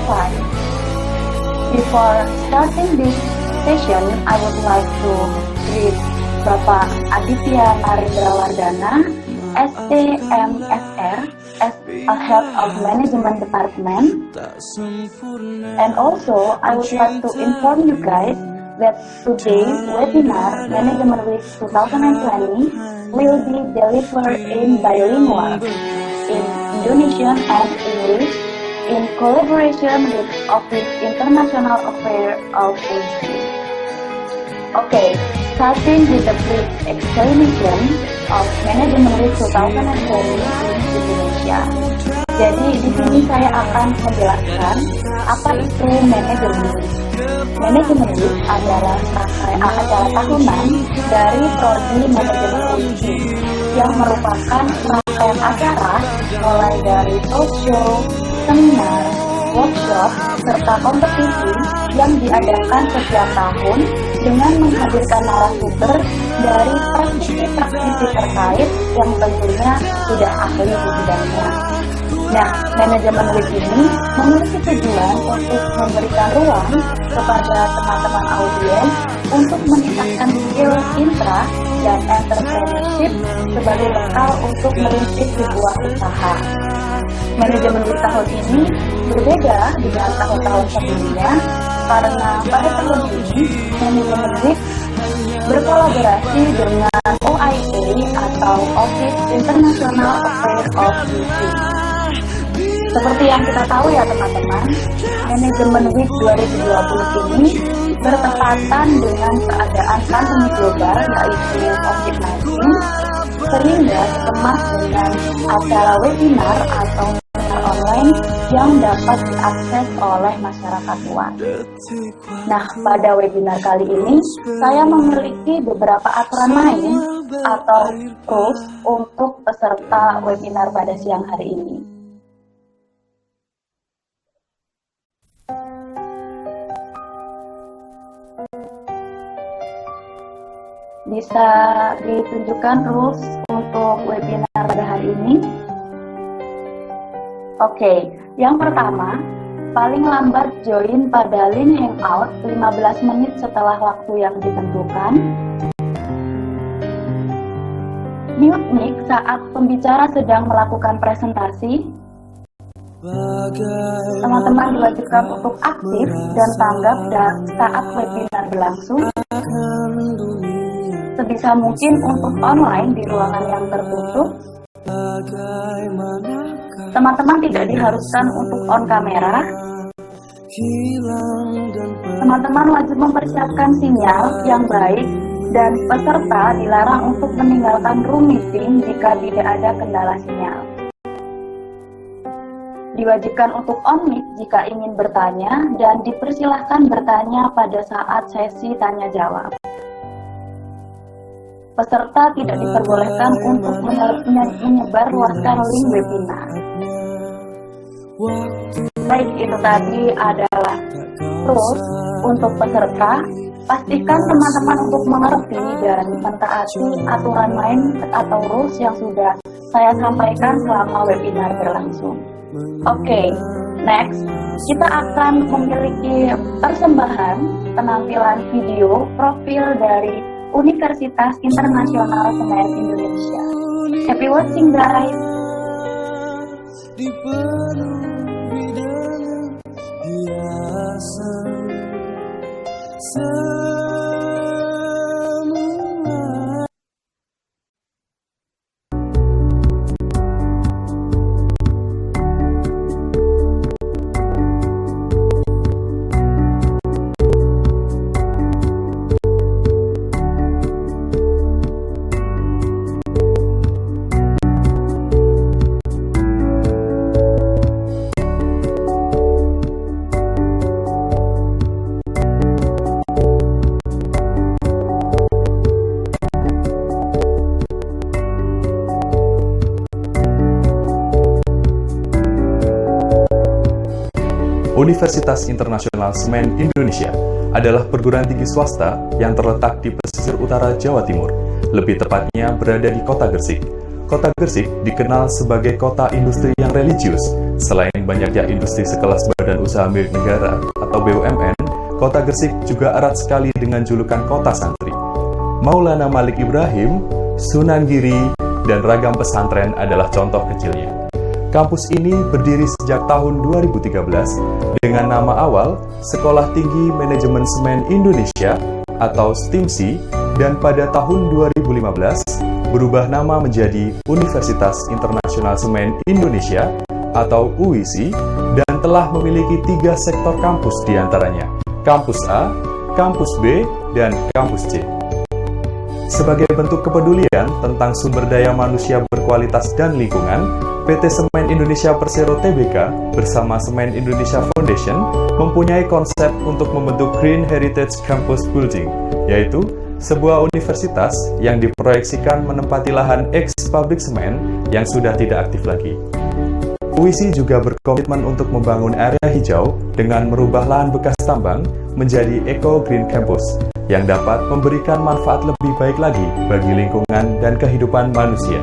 fine. Before starting this session, I would like to greet Bapak Aditya Narendrawardana, STMSR, as a head of management department. And also, I would like to inform you guys that today's webinar, Management Week 2020, will be delivered in bilingual, in Indonesian and English, in collaboration with Office International Affairs of OIC. Okay, starting with the brief explanation of Management Week 2020 in Indonesia. Jadi di sini saya akan menjelaskan apa itu Management Week. Management Week adalah acara tahunan dari Prodi Manajemen UIC yang merupakan rangkaian acara mulai dari talkshow, seminar, workshop, serta kompetisi yang diadakan setiap tahun dengan menghadirkan narasumber dari praktisi-praktisi terkait yang tentunya sudah ahli di bidangnya. Nah, Manajemen Week ini memiliki tujuan untuk memberikan ruang kepada teman-teman audiens untuk meningkatkan skill intra dan entrepreneurship sebagai bekal untuk merintis sebuah usaha. Manajemen Week tahun ini berbeda dengan tahun-tahun sebelumnya karena pada tahun ini Manajemen Week berkolaborasi dengan OIA atau Office International Affairs of OIC. Seperti yang kita tahu ya teman-teman, Manajemen Week 2020 ini bertepatan dengan keadaan pandemi global yaitu COVID-19, sehingga dikemas dengan acara webinar atau seminar online yang dapat diakses oleh masyarakat luas. Nah, pada webinar kali ini, saya memiliki beberapa aturan main atau rules untuk peserta webinar pada siang hari ini. Bisa ditunjukkan rules untuk webinar pada hari ini? Oke, yang pertama, paling lambat join pada link hangout 15 menit setelah waktu yang ditentukan. Mute mic saat pembicara sedang melakukan presentasi. Teman-teman diwajibkan untuk aktif dan tanggap saat webinar berlangsung. Sebisa mungkin untuk online di ruangan yang tertutup. Teman-teman tidak diharuskan untuk on kamera. Teman-teman wajib mempersiapkan sinyal yang baik dan peserta dilarang untuk meninggalkan room meeting jika tidak ada kendala sinyal. Diwajibkan untuk on mic jika ingin bertanya dan dipersilahkan bertanya pada saat sesi tanya jawab. Peserta tidak diperbolehkan untuk menyebarluaskan link webinar. Baik, itu tadi adalah rules untuk peserta. Pastikan teman-teman untuk mengerti dan mentaati aturan main atau rules yang sudah saya sampaikan selama webinar berlangsung. Oke, next, kita akan memiliki persembahan penampilan video profil dari Universitas Internasional Semen Indonesia. Happy watching, guys! Universitas Internasional Semen Indonesia adalah perguruan tinggi swasta yang terletak di pesisir utara Jawa Timur, lebih tepatnya berada di Kota Gresik. Kota Gresik dikenal sebagai kota industri yang religius. Selain banyaknya industri sekelas badan usaha milik negara atau BUMN, Kota Gresik juga erat sekali dengan julukan kota santri. Maulana Malik Ibrahim, Sunan Giri, dan ragam pesantren adalah contoh kecilnya. Kampus ini berdiri sejak tahun 2013 dengan nama awal Sekolah Tinggi Manajemen Semen Indonesia atau STIMSI, dan pada tahun 2015 berubah nama menjadi Universitas Internasional Semen Indonesia atau UISI, dan telah memiliki 3 sektor kampus diantaranya Kampus A, Kampus B, dan Kampus C. Sebagai bentuk kepedulian tentang sumber daya manusia berkualitas dan lingkungan, PT Semen Indonesia Persero Tbk bersama Semen Indonesia Foundation mempunyai konsep untuk membentuk Green Heritage Campus Building, yaitu sebuah universitas yang diproyeksikan menempati lahan eks-pabrik semen yang sudah tidak aktif lagi. UISI juga berkomitmen untuk membangun area hijau dengan merubah lahan bekas tambang menjadi Eco Green Campus yang dapat memberikan manfaat lebih baik lagi bagi lingkungan dan kehidupan manusia.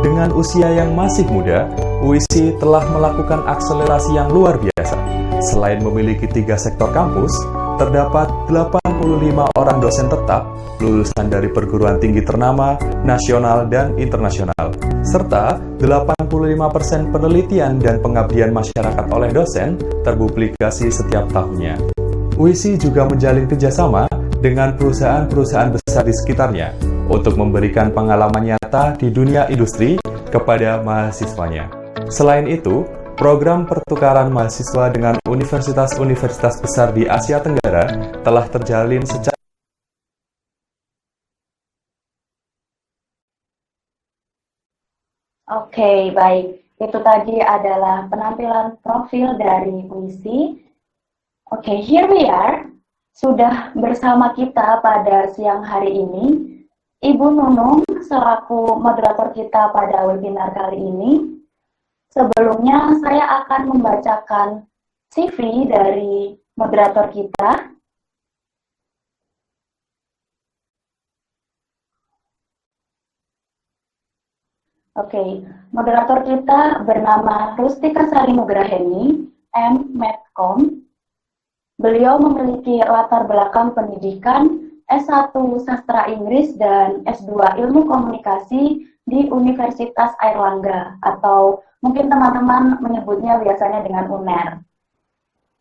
Dengan usia yang masih muda, UISI telah melakukan akselerasi yang luar biasa. Selain memiliki 3 sektor kampus, terdapat 85 orang dosen tetap lulusan dari perguruan tinggi ternama, nasional dan internasional, serta 85% penelitian dan pengabdian masyarakat oleh dosen terpublikasi setiap tahunnya. UISI juga menjalin kerjasama dengan perusahaan-perusahaan besar di sekitarnya untuk memberikan pengalaman nyata di dunia industri kepada mahasiswanya. Selain itu, program pertukaran mahasiswa dengan universitas-universitas besar di Asia Tenggara telah terjalin secara Oke, baik. Itu tadi adalah penampilan profil dari UISI. Oke, here we are. Sudah bersama kita pada siang hari ini Ibu Nunung selaku moderator kita pada webinar kali ini. Sebelumnya saya akan membacakan CV dari moderator kita. Oke, moderator kita bernama Rustika Sari Nugraheni, M.Medcom. Beliau memiliki latar belakang pendidikan S1 Sastra Inggris dan S2 Ilmu Komunikasi di Universitas Airlangga, atau mungkin teman-teman menyebutnya biasanya dengan UNER.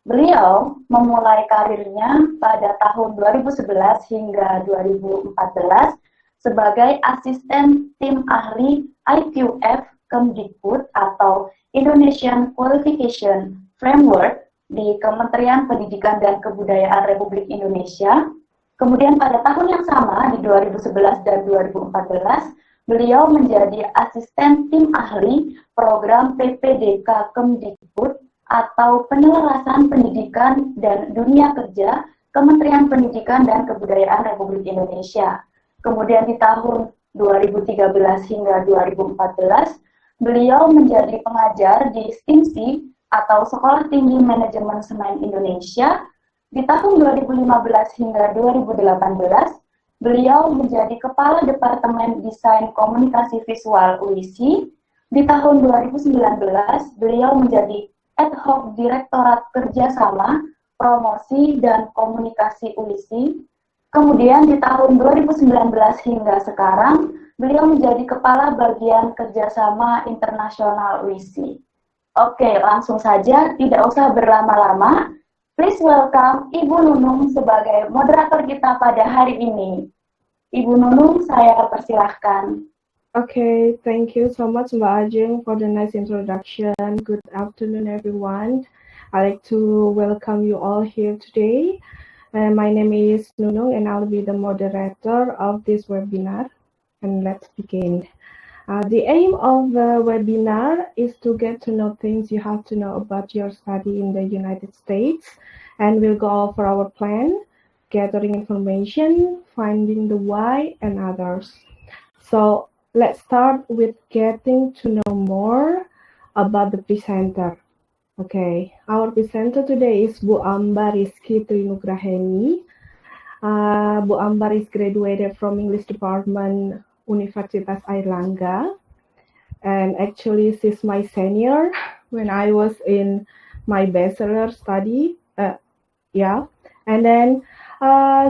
Beliau memulai karirnya pada tahun 2011 hingga 2014 sebagai asisten tim ahli IQF Kemdikbud atau Indonesian Qualification Framework di Kementerian Pendidikan dan Kebudayaan Republik Indonesia. Kemudian pada tahun yang sama, di 2011 dan 2014, beliau menjadi asisten tim ahli program PPDK Kemdikbud atau Penyelarasan Pendidikan dan Dunia Kerja Kementerian Pendidikan dan Kebudayaan Republik Indonesia. Kemudian di tahun 2013 hingga 2014, beliau menjadi pengajar di STIMSI atau Sekolah Tinggi Manajemen Semen Indonesia. Di tahun 2015 hingga 2018, beliau menjadi Kepala Departemen Desain Komunikasi Visual UISI. Di tahun 2019, beliau menjadi Ad hoc Direktorat Kerjasama, Promosi, dan Komunikasi UISI. Kemudian di tahun 2019 hingga sekarang, beliau menjadi Kepala Bagian Kerjasama Internasional UISI. Oke, langsung saja, tidak usah berlama-lama. Please welcome Ibu Nunung sebagai moderator kita pada hari ini. Ibu Nunung, saya persilahkan. Okay, thank you so much, Mbak Ajeng, for the nice introduction. Good afternoon, everyone. I'd like to welcome you all here today. My name is Nunung, and I'll be the moderator of this webinar. And let's begin. The aim of the webinar is to get to know things you have to know about your study in the United States, and we'll go over our plan, gathering information, finding the why, and others. So let's start with getting to know more about the presenter. Okay, our presenter today is Bu Ambar Rizky Trinugraheni. Bu Ambar is graduated from English Department Universitas Airlangga. and actually she's my senior when I was in my bachelor study. And then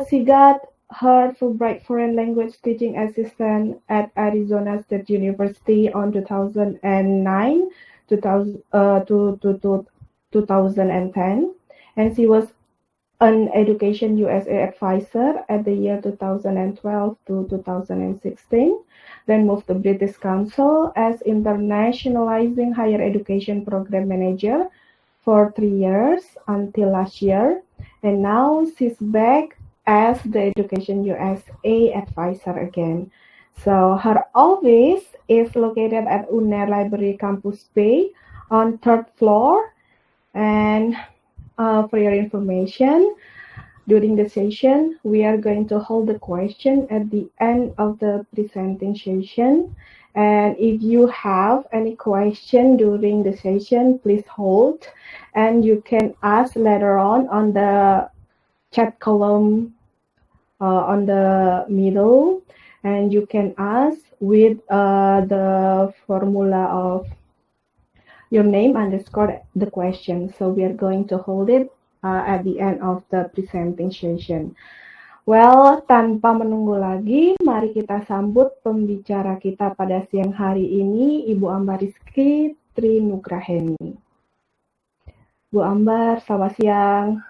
she got her Fulbright Foreign Language Teaching Assistant at Arizona State University on 2009 to 2010, and she was an Education USA advisor at the year 2012 to 2016, then moved to British Council as Internationalizing Higher Education Program Manager for 3 years until last year, and now she's back as the Education USA advisor again. So her office is located at UNER Library Campus Bay on 3rd floor. And for your information, during the session, we are going to hold the question at the end of the presenting session. And if you have any question during the session, please hold. And you can ask later on the chat column on the middle. And you can ask with the formula of your name underscore the question. So we are going to hold it at the end of the presenting session. Well, tanpa menunggu lagi, mari kita sambut pembicara kita pada siang hari ini, Ibu Ambar Rizky Trinugraheni. Bu Ambar, selamat siang.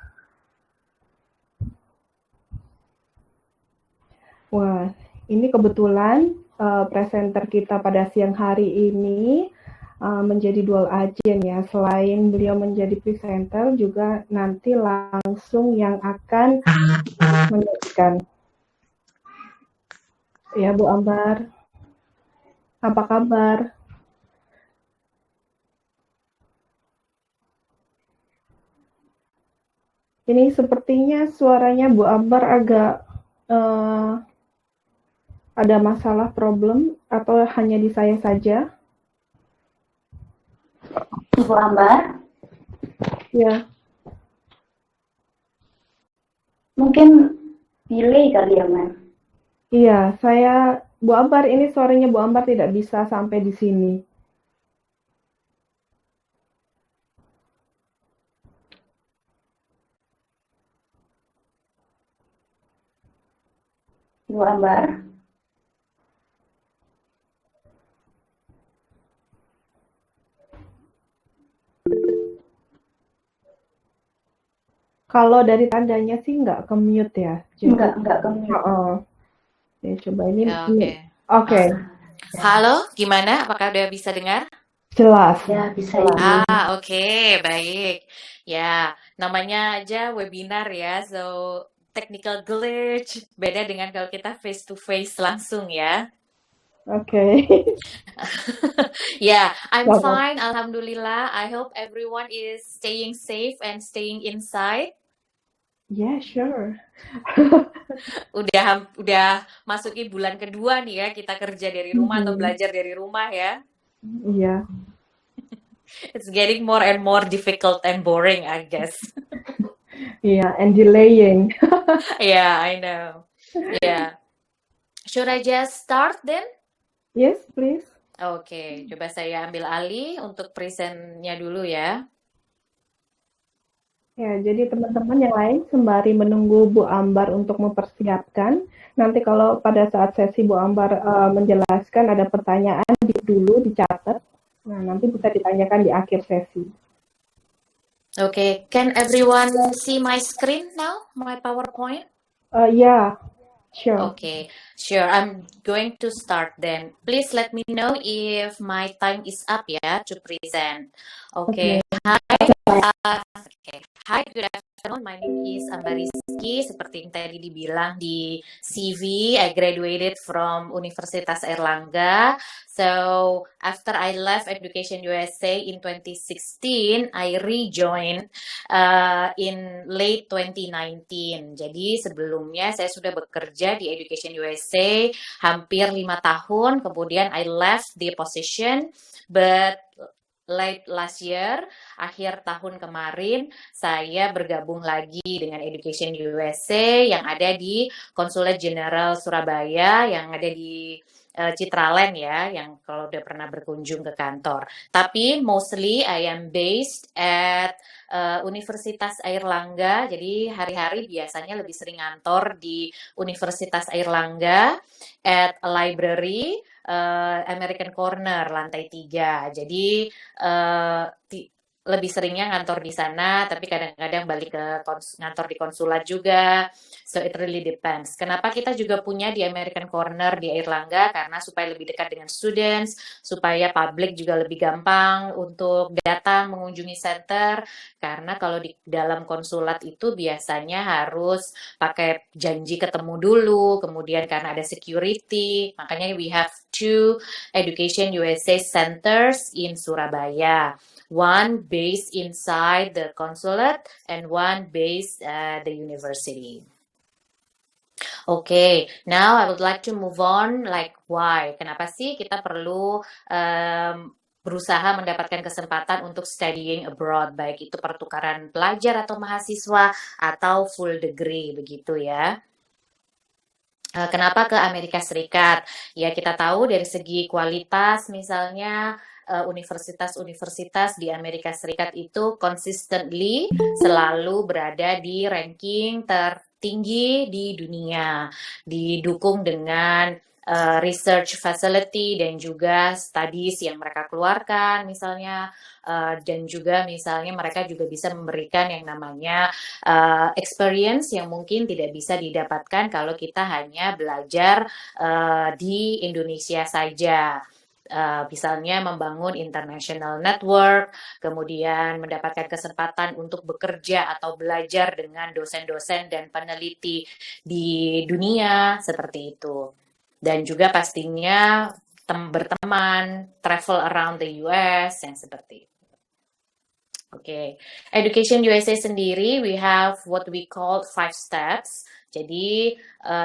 Wah, ini kebetulan presenter kita pada siang hari ini menjadi dual agent ya. Selain beliau menjadi presenter, juga nanti langsung yang akan menyajikan. Ya, Bu Ambar. Apa kabar? Ini sepertinya suaranya Bu Ambar agak ada masalah problem atau hanya di saya saja? Ibu Ambar? Ya. Mungkin delay kali ya, Mas? Iya, Bu Ambar, ini suaranya Bu Ambar tidak bisa sampai di sini. Ibu Ambar? Kalau dari tandanya sih nggak ke-mute ya. Jadi, nggak ke-mute. Ya, coba ini. Oke. Halo, gimana? Apakah udah bisa dengar? Jelas. Ya, bisa. Oke, baik. Ya, namanya aja webinar ya, so technical glitch. Beda dengan kalau kita face to face langsung ya. Oke. Yeah, I'm fine. Alhamdulillah. I hope everyone is staying safe and staying inside. Yeah, sure. Udah masuki bulan kedua nih ya, kita kerja dari rumah atau belajar dari rumah ya. Iya. It's getting more and more difficult and boring, I guess. Yeah, and delaying. Yeah, I know. Yeah. Should I just start then? Yes, please. Oke, coba saya ambil alih untuk presentnya dulu ya. Ya, jadi teman-teman yang lain sembari menunggu Bu Ambar untuk mempersiapkan, nanti kalau pada saat sesi Bu Ambar menjelaskan ada pertanyaan dulu dicatat, nah nanti bisa ditanyakan di akhir sesi. Okay, can everyone see my screen now, my PowerPoint? Yeah, sure. Okay, sure. I'm going to start then. Please let me know if my time is up ya to present. Okay. Hi, good afternoon. My name is Ambar Rizky. Seperti yang tadi dibilang di CV, I graduated from Universitas Airlangga. So, after I left Education USA in 2016, I rejoined in late 2019. Jadi, sebelumnya saya sudah bekerja di Education USA hampir 5 tahun. Kemudian, I left the position, but late last year, akhir tahun kemarin, saya bergabung lagi dengan Education USA yang ada di Konsulat Jenderal Surabaya, yang ada di Citraland ya, yang kalau udah pernah berkunjung ke kantor. Tapi mostly I am based at Universitas Airlangga, jadi hari-hari biasanya lebih sering ngantor di Universitas Airlangga at a library, American Corner, lantai 3. Jadi lebih seringnya ngantor di sana, tapi kadang-kadang balik ke ngantor di konsulat juga. So it really depends. Kenapa kita juga punya di American Corner di Airlangga? Karena supaya lebih dekat dengan students, supaya public juga lebih gampang untuk datang mengunjungi center. Karena kalau di dalam konsulat itu biasanya harus pakai janji ketemu dulu, kemudian karena ada security, makanya we have 2 Education USA centers in Surabaya. One based inside the consulate and one based at the university. Okay, now I would like to move on, like why? Kenapa sih kita perlu berusaha mendapatkan kesempatan untuk studying abroad, baik itu pertukaran pelajar atau mahasiswa atau full degree, begitu ya. Kenapa ke Amerika Serikat? Ya kita tahu dari segi kualitas misalnya universitas-universitas di Amerika Serikat itu consistently selalu berada di ranking tertinggi di dunia, didukung dengan research facility dan juga studies yang mereka keluarkan misalnya, dan juga misalnya mereka juga bisa memberikan yang namanya experience yang mungkin tidak bisa didapatkan kalau kita hanya belajar di Indonesia saja. Misalnya membangun international network, kemudian mendapatkan kesempatan untuk bekerja atau belajar dengan dosen-dosen dan peneliti di dunia, seperti itu. Dan juga pastinya berteman, travel around the US, yang seperti itu. Oke, Education USA sendiri, we have what we call 5 steps. Jadi,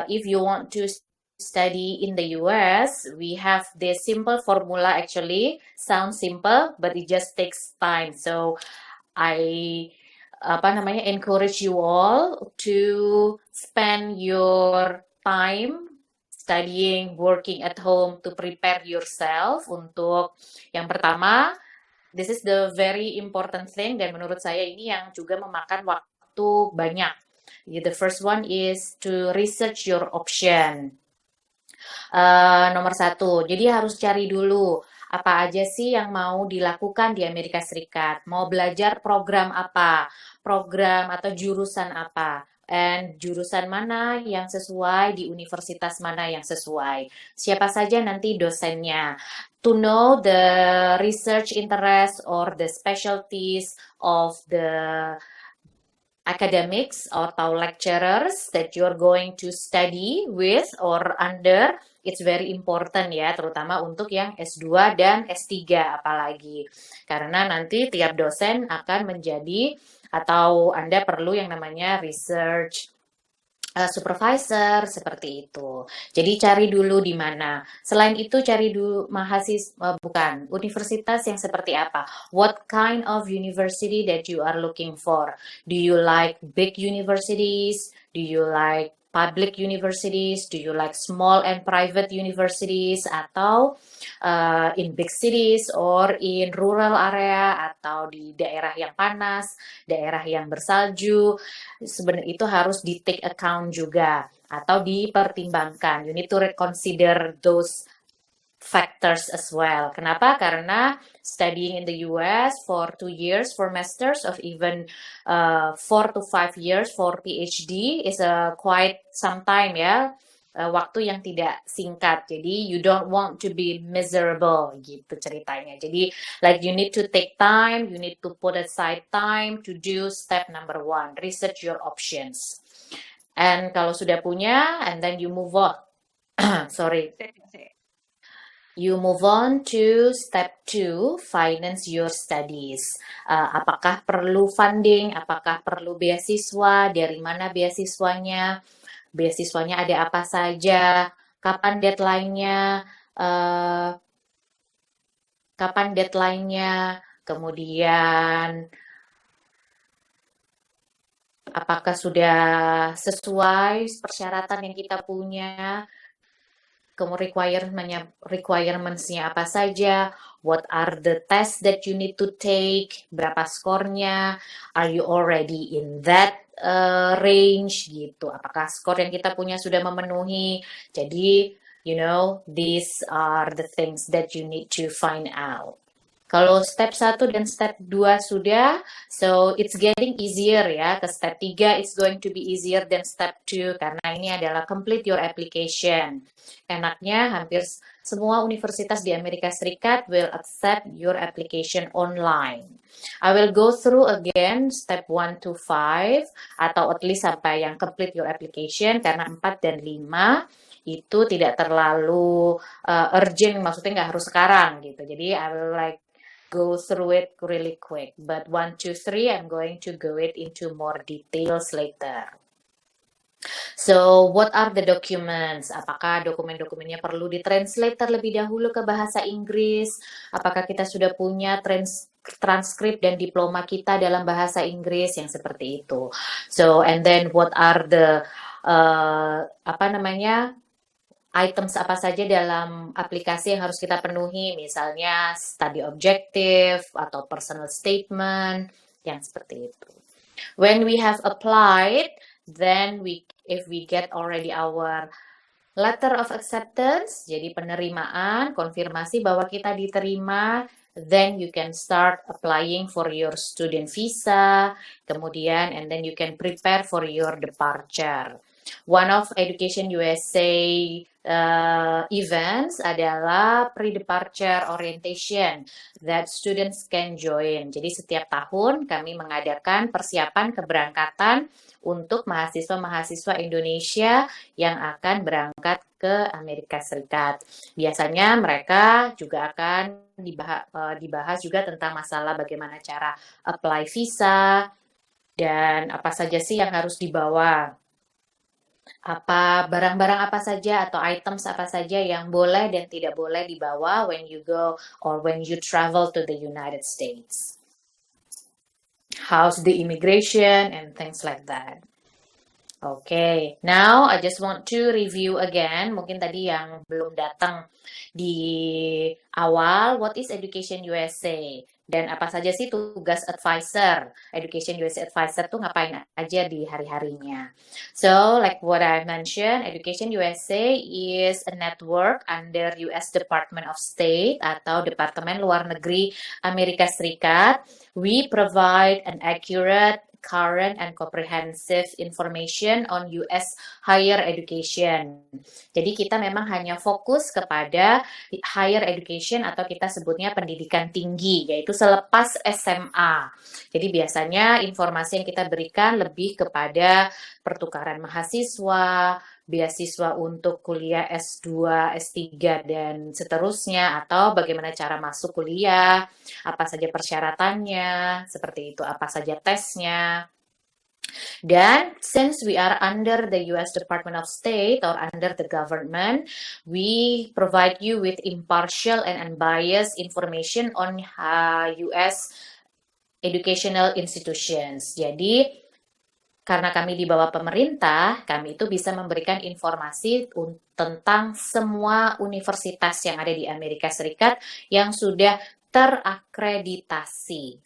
if you want to study in the US, we have this simple formula actually, sounds simple, but it just takes time. So, I encourage you all to spend your time studying, working at home to prepare yourself untuk yang pertama, this is the very important thing dan menurut saya ini yang juga memakan waktu banyak. The first one is to research your option. Nomor 1, jadi harus cari dulu apa aja sih yang mau dilakukan di Amerika Serikat. Mau belajar program apa, program atau jurusan apa, and jurusan mana yang sesuai, di universitas mana yang sesuai. Siapa saja nanti dosennya. To know the research interest or the specialties of the academics atau lecturers that you're going to study with or under, it's very important ya, terutama untuk yang S2 dan S3 apalagi. Karena nanti tiap dosen akan menjadi atau Anda perlu yang namanya research supervisor, seperti itu. Jadi cari dulu di mana. Selain itu cari dulu universitas yang seperti apa. What kind of university that you are looking for? Do you like big universities? Do you like public universities? Do you like small and private universities? Atau in big cities or in rural area atau di daerah yang panas, daerah yang bersalju? Sebenarnya itu harus di take account juga atau dipertimbangkan. You need to consider those factors as well. Kenapa? Karena studying in the US for 2 years for masters of even 4 to 5 years for PhD is quite some time ya. Waktu yang tidak singkat. Jadi you don't want to be miserable gitu ceritanya. Jadi like you need to take time, you need to put aside time to do step number 1, research your options. And kalau sudah punya, and then you move on. Sorry. You move on to step 2, finance your studies. Apakah perlu funding? Apakah perlu beasiswa? Dari mana beasiswanya? Beasiswanya ada apa saja? Kapan deadline-nya? kemudian apakah sudah sesuai persyaratan yang kita punya, kemudian requirements-nya apa saja, what are the tests that you need to take, berapa skornya, are you already in that range gitu, apakah skor yang kita punya sudah memenuhi. Jadi, these are the things that you need to find out. Kalau step 1 dan step 2 sudah, so it's getting easier ya. Ke step 3 it's going to be easier than step 2 karena ini adalah complete your application. Enaknya hampir semua universitas di Amerika Serikat will accept your application online. I will go through again step 1 to 5 atau at least sampai yang complete your application karena 4 dan 5 itu tidak terlalu urgent, maksudnya nggak harus sekarang gitu. Jadi I will go through it really quick. But 1, 2, 3, I'm going to go it into more details later. So, what are the documents? Apakah dokumen-dokumennya perlu ditranslate terlebih dahulu ke bahasa Inggris? Apakah kita sudah punya transkrip dan diploma kita dalam bahasa Inggris yang seperti itu? So, and then what are the items apa saja dalam aplikasi yang harus kita penuhi, misalnya study objective atau personal statement, yang seperti itu. When we have applied, then if we get already our letter of acceptance, jadi penerimaan, konfirmasi bahwa kita diterima, then you can start applying for your student visa, kemudian and then you can prepare for your departure. One of Education USA events adalah pre-departure orientation that students can join. Jadi setiap tahun kami mengadakan persiapan keberangkatan untuk mahasiswa-mahasiswa Indonesia yang akan berangkat ke Amerika Serikat. Biasanya mereka juga akan dibahas juga tentang masalah bagaimana cara apply visa dan apa saja sih yang harus dibawa. Apa barang-barang apa saja atau items apa saja yang boleh dan tidak boleh dibawa when you go or when you travel to the United States. How's the immigration and things like that. Okay, now I just want to review again, mungkin tadi yang belum datang di awal, what is Education USA? Dan apa saja sih tugas advisor? Education USA advisor tuh ngapain aja di hari-harinya? So, like what I mentioned, Education USA is a network under US Department of State atau Departemen Luar Negeri Amerika Serikat. We provide an accurate, current, and comprehensive information on US higher education. Jadi kita memang hanya fokus kepada higher education atau kita sebutnya pendidikan tinggi, yaitu selepas SMA. Jadi biasanya informasi yang kita berikan lebih kepada pertukaran mahasiswa, beasiswa untuk kuliah S2, S3, dan seterusnya, atau bagaimana cara masuk kuliah, apa saja persyaratannya, seperti itu, apa saja tesnya. Dan since we are under the US Department of State or under the government, we provide you with impartial and unbiased information on US educational institutions. Jadi, karena kami di bawah pemerintah, kami itu bisa memberikan informasi tentang semua universitas yang ada di Amerika Serikat yang sudah terakreditasi.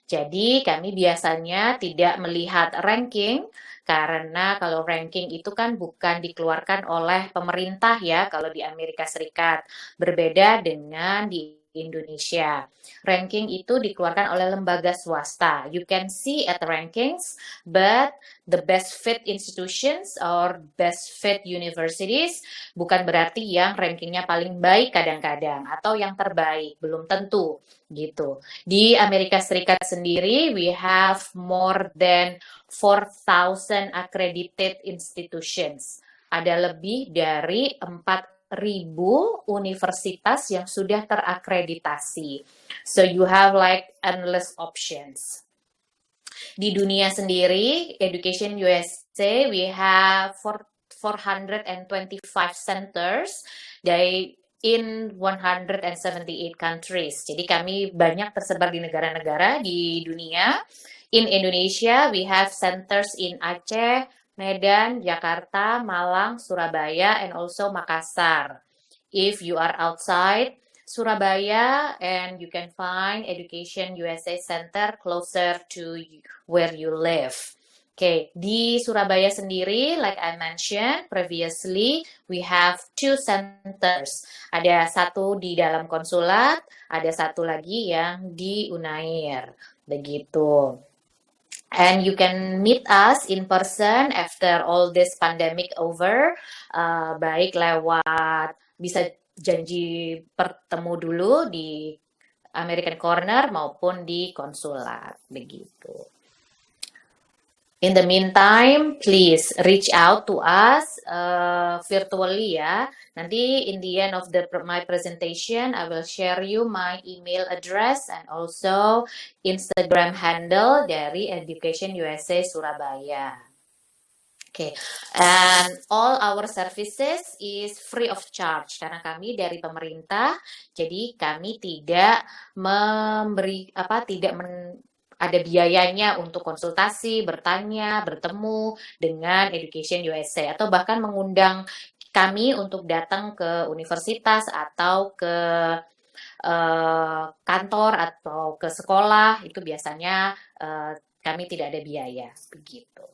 Jadi kami biasanya tidak melihat ranking, karena kalau ranking itu kan bukan dikeluarkan oleh pemerintah ya, kalau di Amerika Serikat. Berbeda dengan di Indonesia. Ranking itu dikeluarkan oleh lembaga swasta. You can see at the rankings, but the best fit institutions or best fit universities bukan berarti yang rankingnya paling baik kadang-kadang atau yang terbaik, belum tentu gitu. Di Amerika Serikat sendiri, we have more than 4,000 accredited institutions. Ada lebih dari 4.000 universitas yang sudah terakreditasi. So you have like endless options. Di dunia sendiri, Education USA, we have 425 centers. in 178 countries. Jadi kami banyak tersebar di negara-negara di dunia. In Indonesia, we have centers in Aceh, Medan, Jakarta, Malang, Surabaya, and also Makassar. If you are outside Surabaya, and you can find Education USA Center closer to where you live. Oke, di Surabaya sendiri, like I mentioned previously, we have 2 centers. Ada satu di dalam konsulat, ada satu lagi yang di Unair. Begitu. And you can meet us in person after all this pandemic over, baik lewat, bisa janji bertemu dulu di American Corner maupun di konsulat, begitu. In the meantime, please reach out to us virtually ya. Nanti in the end of my presentation, I will share you my email address and also Instagram handle dari Education USA Surabaya. Okay, and all our services is free of charge karena kami dari pemerintah, jadi kami tidak memberi ada biayanya untuk konsultasi, bertanya, bertemu dengan Education USA atau bahkan mengundang kami untuk datang ke universitas atau ke kantor atau ke sekolah, itu biasanya kami tidak ada biaya, begitu.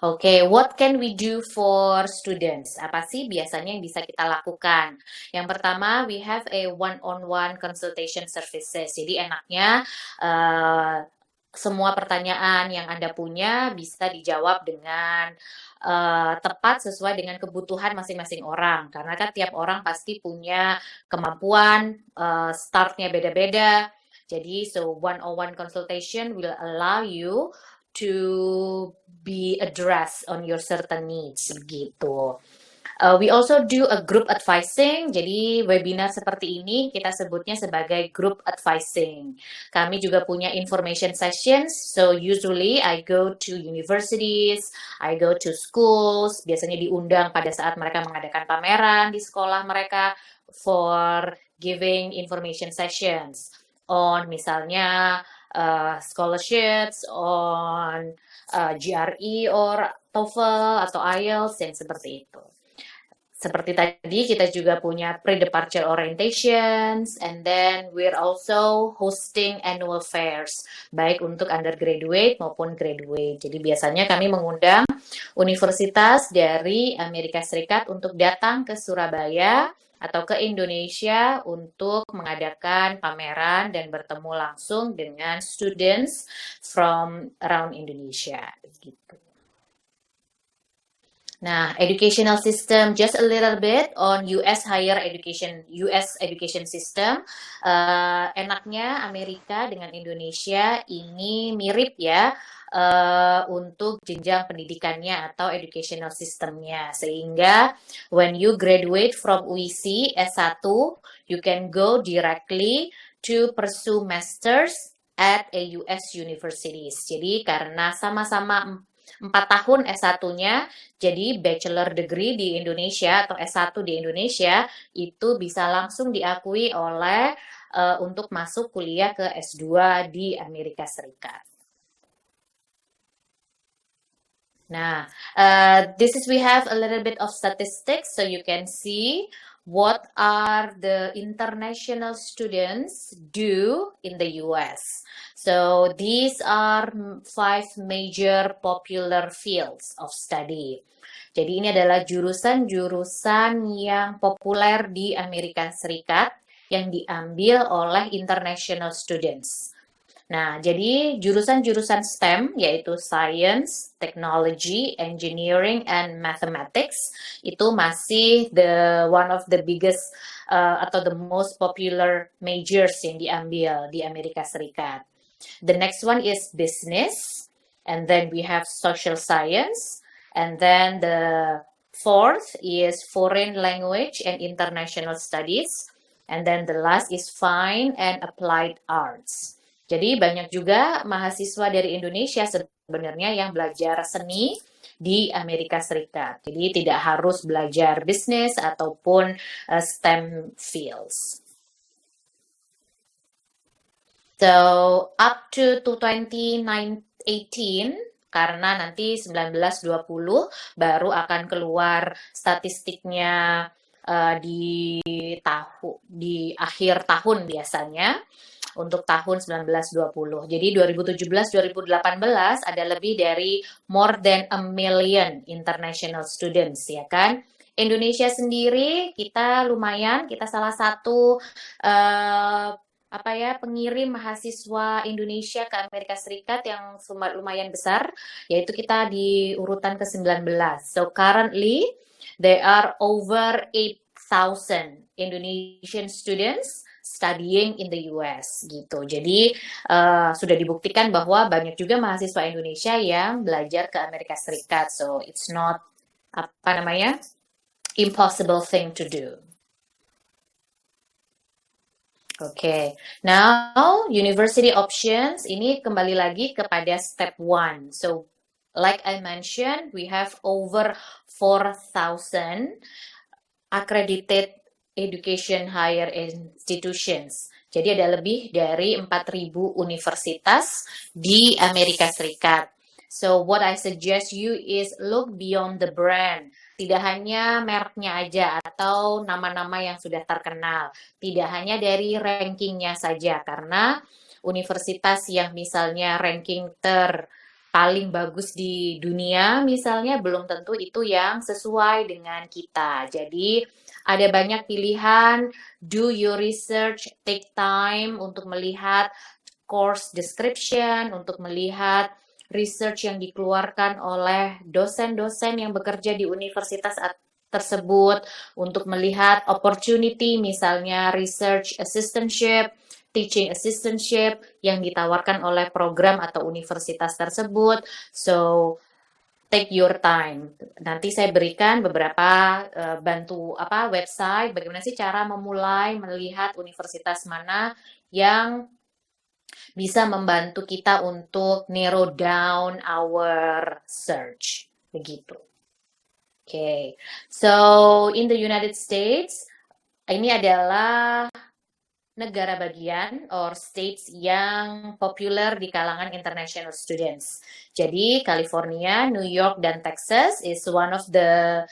Oke, what can we do for students? Apa sih biasanya yang bisa kita lakukan? Yang pertama, we have a one-on-one consultation services. Jadi enaknya semua pertanyaan yang Anda punya bisa dijawab dengan tepat sesuai dengan kebutuhan masing-masing orang. Karena kan tiap orang pasti punya kemampuan, startnya beda-beda. Jadi, so one-on-one consultation will allow you to be addressed on your certain needs, begitu. We also do a group advising, jadi webinar seperti ini kita sebutnya sebagai group advising. Kami juga punya information sessions, so usually I go to universities, I go to schools, biasanya diundang pada saat mereka mengadakan pameran di sekolah mereka for giving information sessions on misalnya scholarships, on GRE or TOEFL atau IELTS yang seperti itu. Seperti tadi kita juga punya pre-departure orientations, and then we're also hosting annual fairs, baik untuk undergraduate maupun graduate. Jadi biasanya kami mengundang universitas dari Amerika Serikat untuk datang ke Surabaya atau ke Indonesia untuk mengadakan pameran dan bertemu langsung dengan students from around Indonesia, gitu. Nah, educational system, just a little bit on US education system. Enaknya Amerika dengan Indonesia ini mirip ya untuk jenjang pendidikannya atau educational systemnya. Sehingga when you graduate from UIC S1, you can go directly to pursue masters at a US universities. Jadi karena sama-sama 4 tahun S1-nya, jadi bachelor degree di Indonesia atau S1 di Indonesia itu bisa langsung diakui oleh untuk masuk kuliah ke S2 di Amerika Serikat. Nah, we have a little bit of statistics, so you can see what are the international students do in the US. So these are 5 major popular fields of study. Jadi ini adalah jurusan-jurusan yang populer di Amerika Serikat yang diambil oleh international students. Nah, jadi jurusan-jurusan STEM yaitu Science, Technology, Engineering, and Mathematics itu masih one of the biggest atau the most popular majors yang diambil di Amerika Serikat. The next one is business, and then we have social science, and then the fourth is foreign language and international studies, and then the last is fine and applied arts. Jadi banyak juga mahasiswa dari Indonesia sebenarnya yang belajar seni di Amerika Serikat. Jadi tidak harus belajar bisnis ataupun STEM fields. So up to 2018, karena nanti 1920 baru akan keluar statistiknya di akhir tahun biasanya untuk tahun 1920. Jadi 2017-2018 ada lebih dari more than a million international students, ya kan? Indonesia sendiri kita lumayan, kita salah satu pengirim mahasiswa Indonesia ke Amerika Serikat yang lumayan besar, yaitu kita di urutan ke-19. So currently there are over 8,000 Indonesian students studying in the US gitu. Jadi sudah dibuktikan bahwa banyak juga mahasiswa Indonesia yang belajar ke Amerika Serikat. So it's not impossible thing to do. Okay, now university options ini kembali lagi kepada step 1. So like I mentioned, we have over 4,000 accredited education higher institutions. Jadi ada lebih dari 4.000 universitas di Amerika Serikat. So what I suggest you is look beyond the brand. Tidak hanya mereknya aja atau nama-nama yang sudah terkenal. Tidak hanya dari rankingnya saja, karena universitas yang misalnya ranking paling bagus di dunia misalnya belum tentu itu yang sesuai dengan kita. Jadi ada banyak pilihan, do your research, take time untuk melihat course description, untuk melihat research yang dikeluarkan oleh dosen-dosen yang bekerja di universitas tersebut, untuk melihat opportunity misalnya research assistantship, teaching assistantship yang ditawarkan oleh program atau universitas tersebut. So take your time. Nanti saya berikan beberapa website bagaimana sih cara memulai melihat universitas mana yang bisa membantu kita untuk narrow down our search. Begitu. Okay. So in the United States, ini adalah negara bagian or states yang populer di kalangan international students. Jadi California, New York, dan Texas is one of the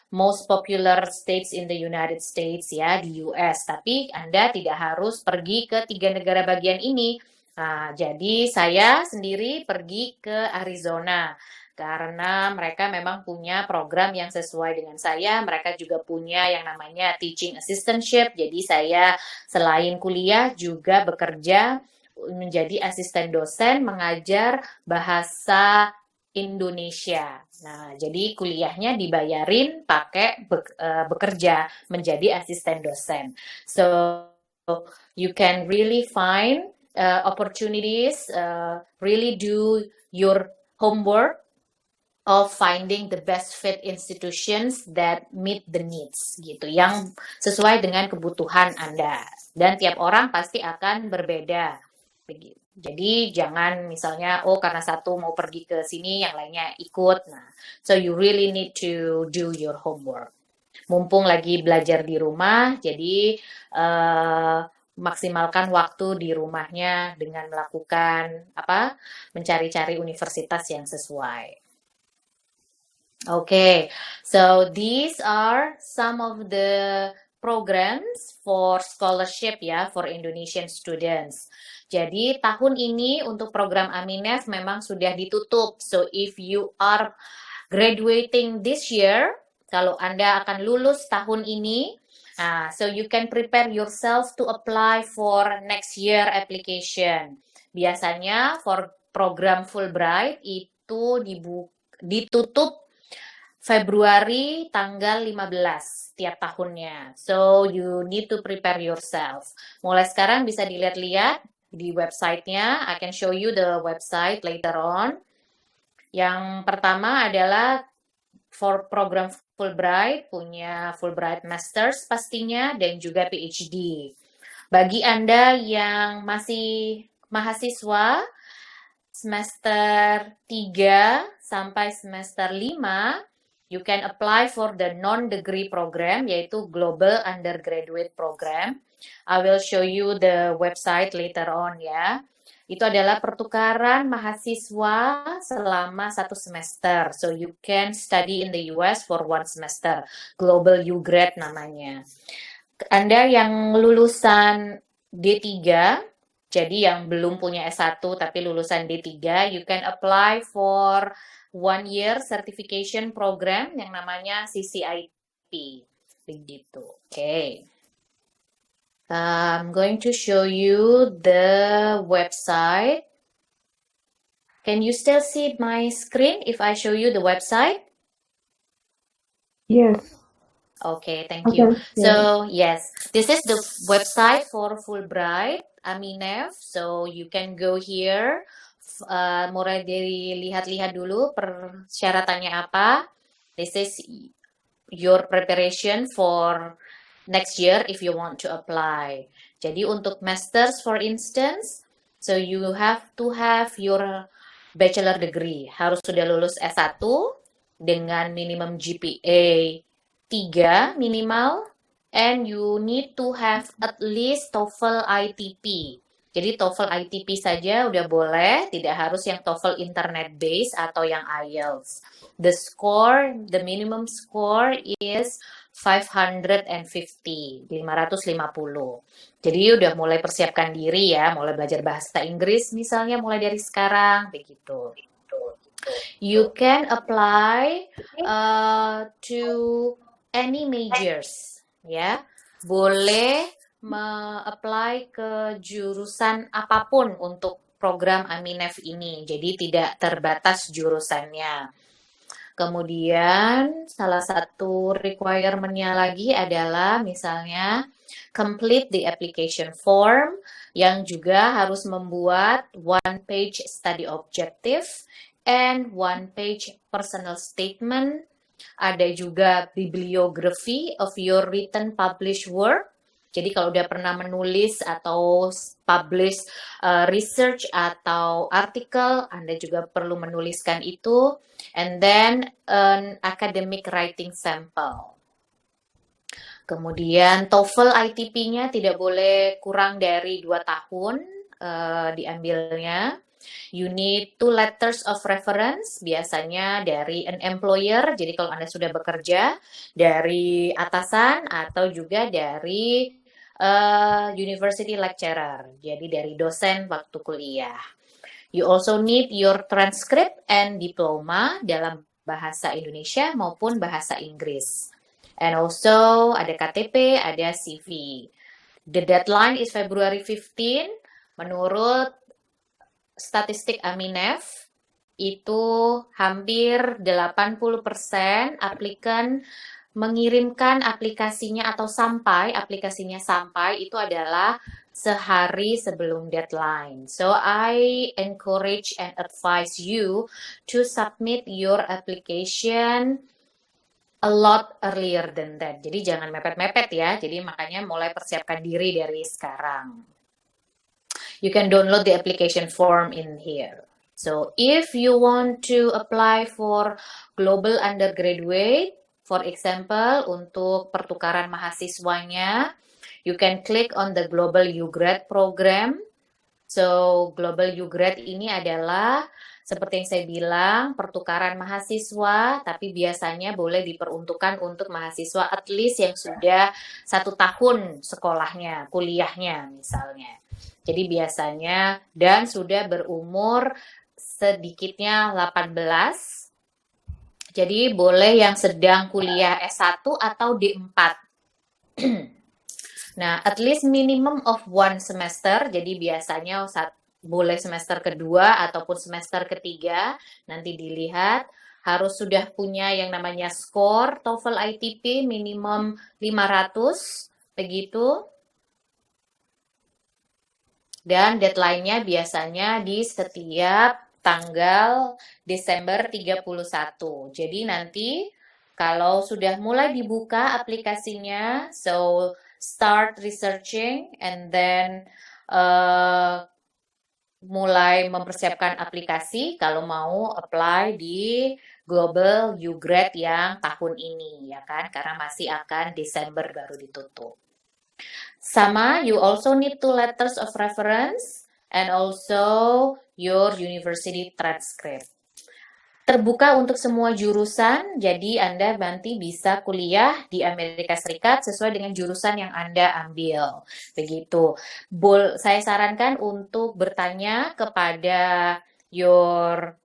most popular states in the United States ya di US. Tapi Anda tidak harus pergi ke 3 negara bagian ini. Nah, jadi saya sendiri pergi ke Arizona karena mereka memang punya program yang sesuai dengan saya. Mereka juga punya yang namanya teaching assistantship. Jadi saya selain kuliah juga bekerja menjadi asisten dosen mengajar bahasa Indonesia. Nah, jadi kuliahnya dibayarin pakai bekerja menjadi asisten dosen. So you can really find opportunities, really do your homework of finding the best fit institutions that meet the needs, gitu, yang sesuai dengan kebutuhan Anda. Dan tiap orang pasti akan berbeda. Begitu. Jadi jangan misalnya, karena satu mau pergi ke sini, yang lainnya ikut. Nah, so you really need to do your homework. Mumpung lagi belajar di rumah, jadi maksimalkan waktu di rumahnya dengan melakukan mencari-cari universitas yang sesuai. Okay, so these are some of the programs for scholarship ya for Indonesian students. Jadi tahun ini untuk program Aminef memang sudah ditutup. So if you are graduating this year, kalau Anda akan lulus tahun ini, so you can prepare yourself to apply for next year application. Biasanya for program Fulbright itu ditutup Februari tanggal 15 tiap tahunnya. So you need to prepare yourself. Mulai sekarang bisa dilihat-lihat di website-nya. I can show you the website later on. Yang pertama adalah for program Fulbright, punya Fulbright Masters pastinya, dan juga PhD. Bagi Anda yang masih mahasiswa, semester 3 sampai semester 5, you can apply for the non-degree program, yaitu Global Undergraduate Program. I will show you the website later on ya. Itu adalah pertukaran mahasiswa selama 1 semester. So you can study in the US for 1 semester. Global U-Grad namanya. Anda yang lulusan D3, jadi yang belum punya S1 tapi lulusan D3, you can apply for 1 year certification program yang namanya CCIP. Begitu. Oke. I'm going to show you the website. Can you still see my screen if I show you the website? Yes. Okay, thank you. Okay. So, yes, this is the website for Fulbright, Aminef. So, you can go here. Mulai dari lihat-lihat dulu persyaratannya apa. This is your preparation for next year if you want to apply. Jadi untuk masters for instance, so you have to have your bachelor degree. Harus sudah lulus S1 dengan minimum GPA 3 minimal, and you need to have at least TOEFL ITP. Jadi TOEFL ITP saja udah boleh, tidak harus yang TOEFL internet base atau yang IELTS. The minimum score is 550. Jadi udah mulai persiapkan diri ya, mulai belajar bahasa Inggris misalnya mulai dari sekarang, begitu. You can apply to any majors, ya. Boleh apply ke jurusan apapun untuk program Aminef ini, jadi tidak terbatas jurusannya. Kemudian salah satu requirement-nya lagi adalah misalnya complete the application form, yang juga harus membuat 1-page study objective and 1-page personal statement. Ada juga bibliography of your written published work. Jadi kalau udah pernah menulis atau publish research atau artikel, Anda juga perlu menuliskan itu. And then an academic writing sample. Kemudian TOEFL ITP-nya tidak boleh kurang dari 2 tahun diambilnya. You need 2 letters of reference, biasanya dari an employer, jadi kalau Anda sudah bekerja, dari atasan atau juga dari university lecturer, jadi dari dosen waktu kuliah. You also need your transcript and diploma dalam bahasa Indonesia maupun bahasa Inggris. And also ada KTP, ada CV. The deadline is February 15. Menurut statistik Aminef, itu hampir 80% aplikan mengirimkan aplikasinya atau aplikasinya sampai itu adalah sehari sebelum deadline. So I encourage and advise you to submit your application a lot earlier than that. Jadi jangan mepet-mepet ya. Jadi makanya mulai persiapkan diri dari sekarang. You can download the application form in here. So if you want to apply for global undergraduate, for example, untuk pertukaran mahasiswanya, you can click on the Global U-Grad program. So, Global U-Grad ini adalah, seperti yang saya bilang, pertukaran mahasiswa, tapi biasanya boleh diperuntukkan untuk mahasiswa at least yang sudah 1 tahun sekolahnya, kuliahnya misalnya. Jadi biasanya, dan sudah berumur sedikitnya 18, jadi boleh yang sedang kuliah S1 atau D4. Nah, at least minimum of 1 semester, jadi biasanya boleh semester kedua ataupun semester ketiga, nanti dilihat, harus sudah punya yang namanya skor TOEFL ITP minimum 500, begitu. Dan deadline-nya biasanya di setiap tanggal Desember 31. Jadi nanti kalau sudah mulai dibuka aplikasinya, so start researching and then mulai mempersiapkan aplikasi kalau mau apply di Global U-Grade yang tahun ini, ya kan? Karena masih akan Desember baru ditutup. Sama, you also need two letters of reference and also your university transcript. Terbuka untuk semua jurusan, jadi Anda nanti bisa kuliah di Amerika Serikat sesuai dengan jurusan yang Anda ambil. Begitu. Saya sarankan untuk bertanya kepada your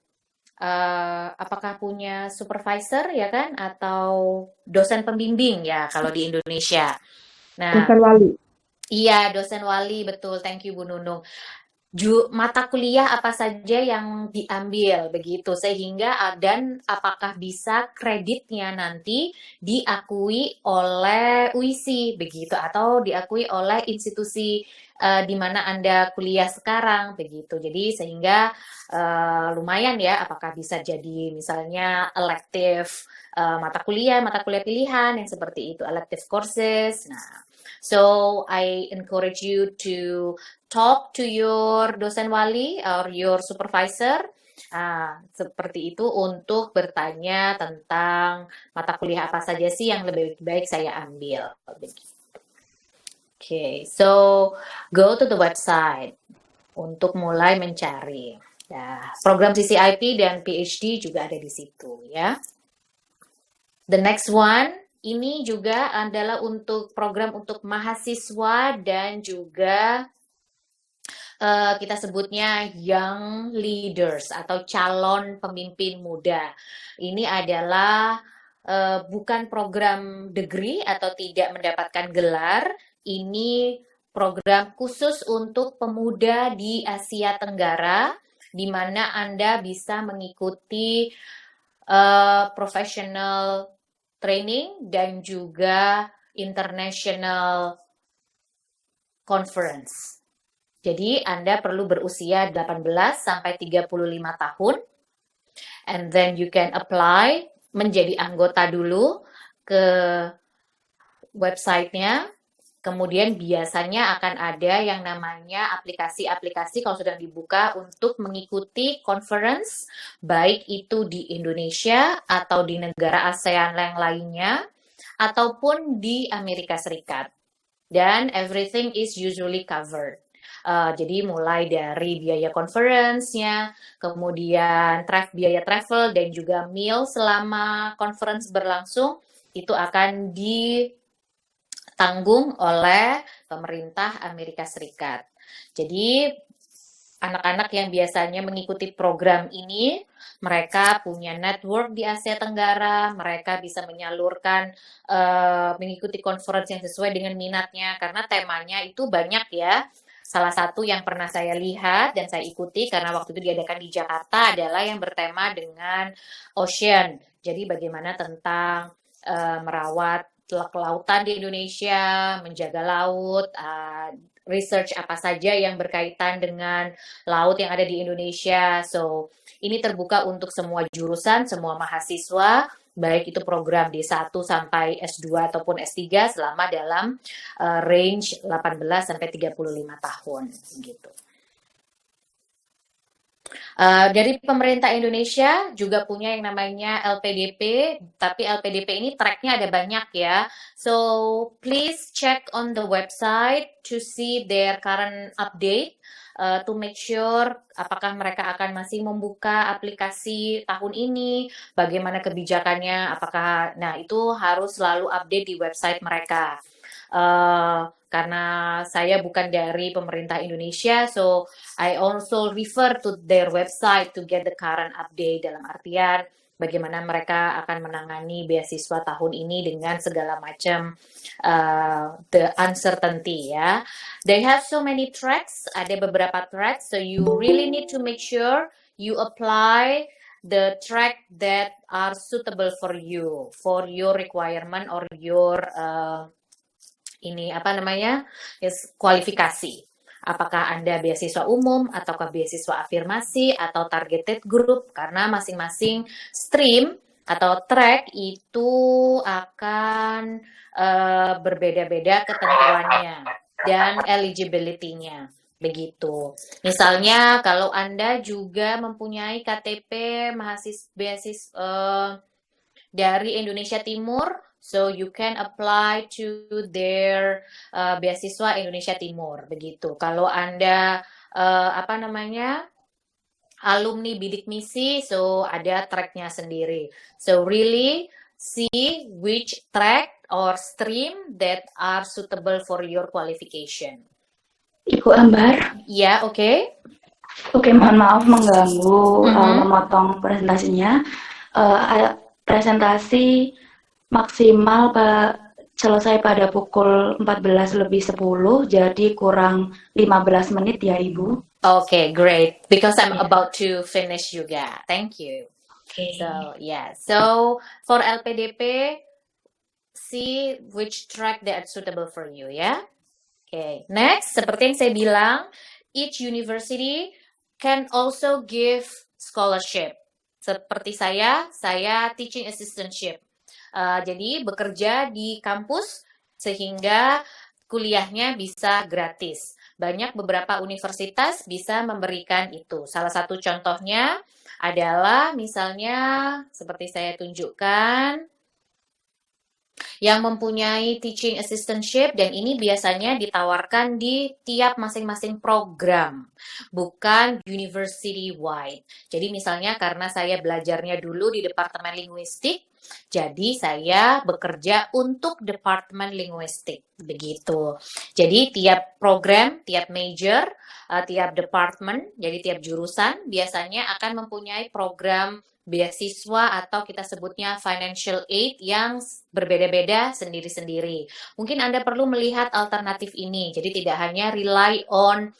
apakah punya supervisor ya kan atau dosen pembimbing ya kalau di Indonesia. Nah, Dosen wali. iya, dosen wali, betul. Thank you Bu Nunung. Mata kuliah apa saja yang diambil begitu sehingga dan apakah bisa kreditnya nanti diakui oleh UISI begitu atau diakui oleh institusi di mana Anda kuliah sekarang begitu. Jadi sehingga lumayan ya apakah bisa jadi misalnya elective mata kuliah pilihan yang seperti itu, elective courses. Nah, so I encourage you to talk to your dosen wali or your supervisor seperti itu untuk bertanya tentang mata kuliah apa saja sih yang lebih baik saya ambil. Okay, so go to the website untuk mulai mencari. Nah, program CCIP dan PhD juga ada di situ ya. The next one. Ini juga adalah untuk program untuk mahasiswa dan juga kita sebutnya young leaders atau calon pemimpin muda. Ini adalah bukan program degree atau tidak mendapatkan gelar. Ini program khusus untuk pemuda di Asia Tenggara, di mana Anda bisa mengikuti professional training dan juga international conference. Jadi Anda perlu berusia 18 sampai 35 tahun and then you can apply menjadi anggota dulu ke website-nya. Kemudian biasanya akan ada yang namanya aplikasi-aplikasi kalau sudah dibuka untuk mengikuti conference, baik itu di Indonesia atau di negara ASEAN yang lainnya, ataupun di Amerika Serikat. Dan everything is usually covered. Jadi mulai dari biaya conference-nya, kemudian biaya travel, dan juga meal selama conference berlangsung, itu akan ditanggung oleh pemerintah Amerika Serikat. Jadi anak-anak yang biasanya mengikuti program ini, mereka punya network di Asia Tenggara, mereka bisa menyalurkan, mengikuti conference yang sesuai dengan minatnya, karena temanya itu banyak ya. Salah satu yang pernah saya lihat dan saya ikuti karena waktu itu diadakan di Jakarta adalah yang bertema dengan ocean. Jadi bagaimana tentang merawat kelautan di Indonesia, menjaga laut, research apa saja yang berkaitan dengan laut yang ada di Indonesia. So, ini terbuka untuk semua jurusan, semua mahasiswa, baik itu program D1 sampai S2 ataupun S3 selama dalam range 18 sampai 35 tahun gitu. Dari pemerintah Indonesia juga punya yang namanya LPDP, tapi LPDP ini tracknya ada banyak ya. So please check on the website to see their current update. To make sure apakah mereka akan masih membuka aplikasi tahun ini, bagaimana kebijakannya, apakah, nah itu harus selalu update di website mereka. Karena saya bukan dari pemerintah Indonesia, so I also refer to their website to get the current update, dalam artian bagaimana mereka akan menangani beasiswa tahun ini dengan segala macam the uncertainty ya. They have so many tracks, ada beberapa tracks, so you really need to make sure you apply the track that are suitable for you, for your requirement or your kualifikasi. Apakah Anda beasiswa umum, ataukah beasiswa afirmasi, atau targeted group, karena masing-masing stream atau track itu akan berbeda-beda ketentuannya dan eligibility-nya. begitu. Misalnya kalau Anda juga mempunyai KTP beasiswa dari Indonesia Timur, so you can apply to their beasiswa Indonesia Timur, begitu. Kalau Anda alumni bidik misi, so ada tracknya sendiri. So really see which track or stream that are suitable for your qualification. Ibu Ambar. Ya, oke. Oke, mohon maaf mengganggu, memotong presentasinya. Presentasi maksimal selesai pada pukul 14:10, jadi kurang 15 menit ya Ibu. Okay, great. Because I'm about to finish juga. Thank you. Okay. So for LPDP, see which track that are suitable for you ya. Okay, next, seperti yang saya bilang, each university can also give scholarship. Seperti saya teaching assistantship. Jadi bekerja di kampus sehingga kuliahnya bisa gratis. Beberapa universitas bisa memberikan itu. Salah satu contohnya adalah misalnya seperti saya tunjukkan, yang mempunyai teaching assistantship, dan ini biasanya ditawarkan di tiap masing-masing program, bukan university wide. Jadi misalnya karena saya belajarnya dulu di Departemen Linguistik, jadi saya bekerja untuk Departemen Linguistik, begitu. Jadi tiap program, tiap major, tiap department, jadi tiap jurusan biasanya akan mempunyai program beasiswa atau kita sebutnya financial aid yang berbeda-beda sendiri-sendiri. Mungkin Anda perlu melihat alternatif ini, jadi tidak hanya rely on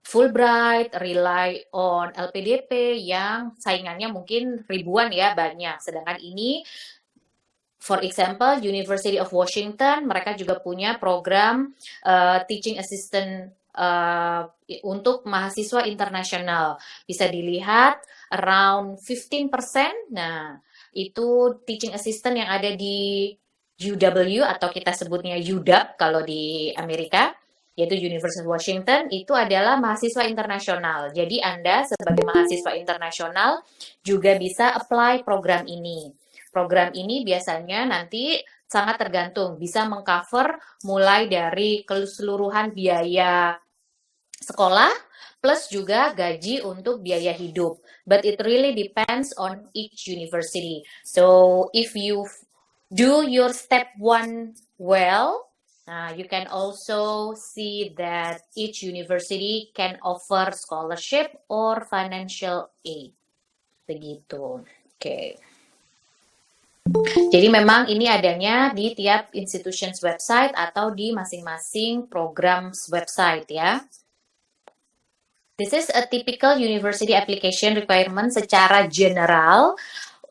Fulbright, rely on LPDP yang saingannya mungkin ribuan ya, banyak. Sedangkan ini, for example, University of Washington, mereka juga punya program teaching assistant untuk mahasiswa internasional. Bisa dilihat around 15%. Nah, itu teaching assistant yang ada di UW atau kita sebutnya UW kalau di Amerika, yaitu University of Washington, itu adalah mahasiswa internasional. Jadi Anda sebagai mahasiswa internasional juga bisa apply program ini. Program ini biasanya nanti sangat tergantung, bisa mengcover mulai dari keseluruhan biaya sekolah plus juga gaji untuk biaya hidup. But it really depends on each university. So if you do your step 1 well, you can also see that each university can offer scholarship or financial aid. Begitu. Oke. Jadi memang ini adanya di tiap institutions website atau di masing-masing program website ya. This is a typical university application requirement secara general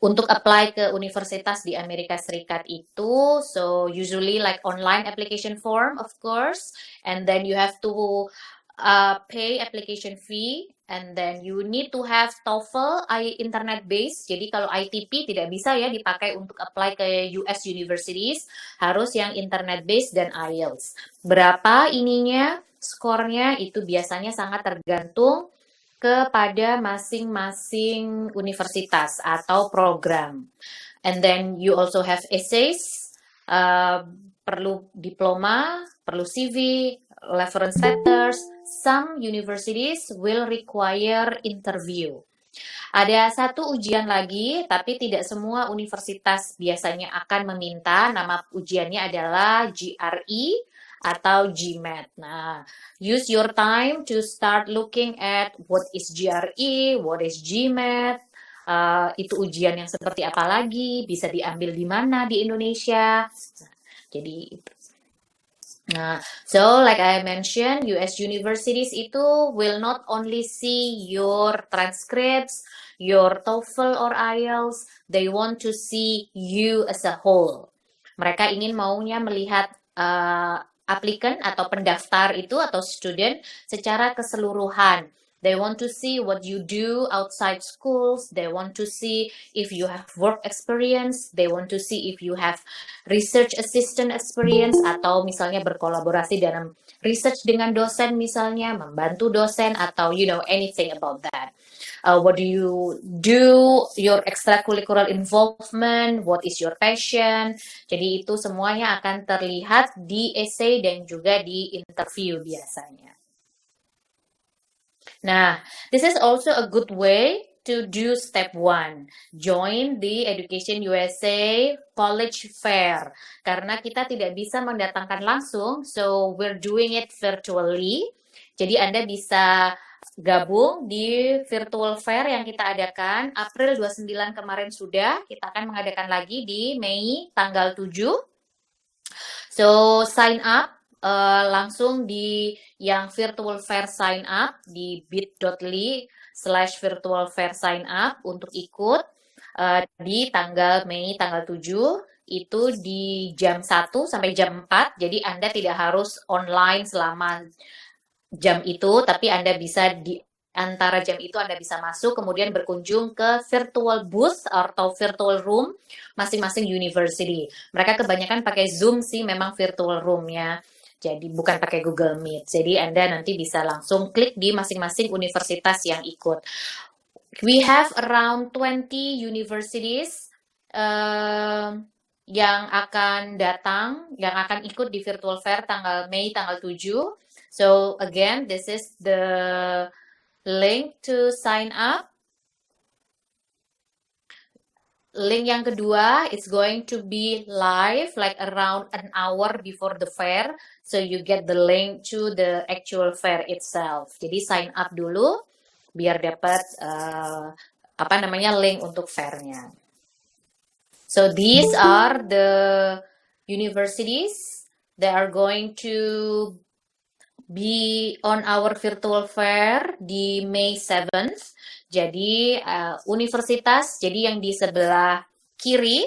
untuk apply ke universitas di Amerika Serikat itu. So usually like online application form of course, and then you have to pay application fee, and then you need to have TOEFL internet based. Jadi kalau ITP tidak bisa ya dipakai untuk apply ke US universities, harus yang internet based dan IELTS. Berapa ininya? Skornya itu biasanya sangat tergantung kepada masing-masing universitas atau program. And then you also have essays, perlu diploma, perlu CV, reference letters. Some universities will require interview. Ada satu ujian lagi, tapi tidak semua universitas biasanya akan meminta. Nama ujiannya adalah GRE atau GMAT. Nah, use your time to start looking at what is GRE, what is GMAT, itu ujian yang seperti apa lagi, bisa diambil di mana di Indonesia. Nah, jadi itu. Nah, so like I mentioned, US universities itu will not only see your transcripts, your TOEFL or IELTS, they want to see you as a whole. Mereka ingin maunya melihat applicant atau pendaftar itu atau student secara keseluruhan. They want to see what you do outside schools. They want to see if you have work experience. They want to see if you have research assistant experience, atau misalnya berkolaborasi dalam research dengan dosen misalnya, membantu dosen, atau anything about that. What do you do, your extracurricular involvement, what is your passion. Jadi itu semuanya akan terlihat di essay dan juga di interview biasanya. Nah, this is also a good way to do step 1. Join the Education USA College Fair. Karena kita tidak bisa mendatangkan langsung, so we're doing it virtually. Jadi Anda bisa gabung di virtual fair yang kita adakan April 29 kemarin sudah. Kita akan mengadakan lagi di Mei tanggal 7. So sign up langsung di yang virtual fair sign up di bit.ly/virtual fair sign up untuk ikut di tanggal Mei tanggal 7 itu di jam 1 sampai jam 4. Jadi Anda tidak harus online selama jam itu, tapi Anda bisa di antara jam itu Anda bisa masuk, kemudian berkunjung ke virtual booth atau virtual room masing-masing university. Mereka kebanyakan pakai Zoom sih, memang virtual room-nya. Jadi bukan pakai Google Meet. Jadi Anda nanti bisa langsung klik di masing-masing universitas yang ikut. We have around 20 universities yang akan datang, yang akan ikut di virtual fair tanggal Mei tanggal 7. So again, this is the link to sign up. Link yang kedua, it's going to be live like around an hour before the fair. So you get the link to the actual fair itself. Jadi sign up dulu biar dapat link untuk fairnya. So these are the universities that are going to be on our virtual fair di May 7th. Jadi universitas, jadi yang di sebelah kiri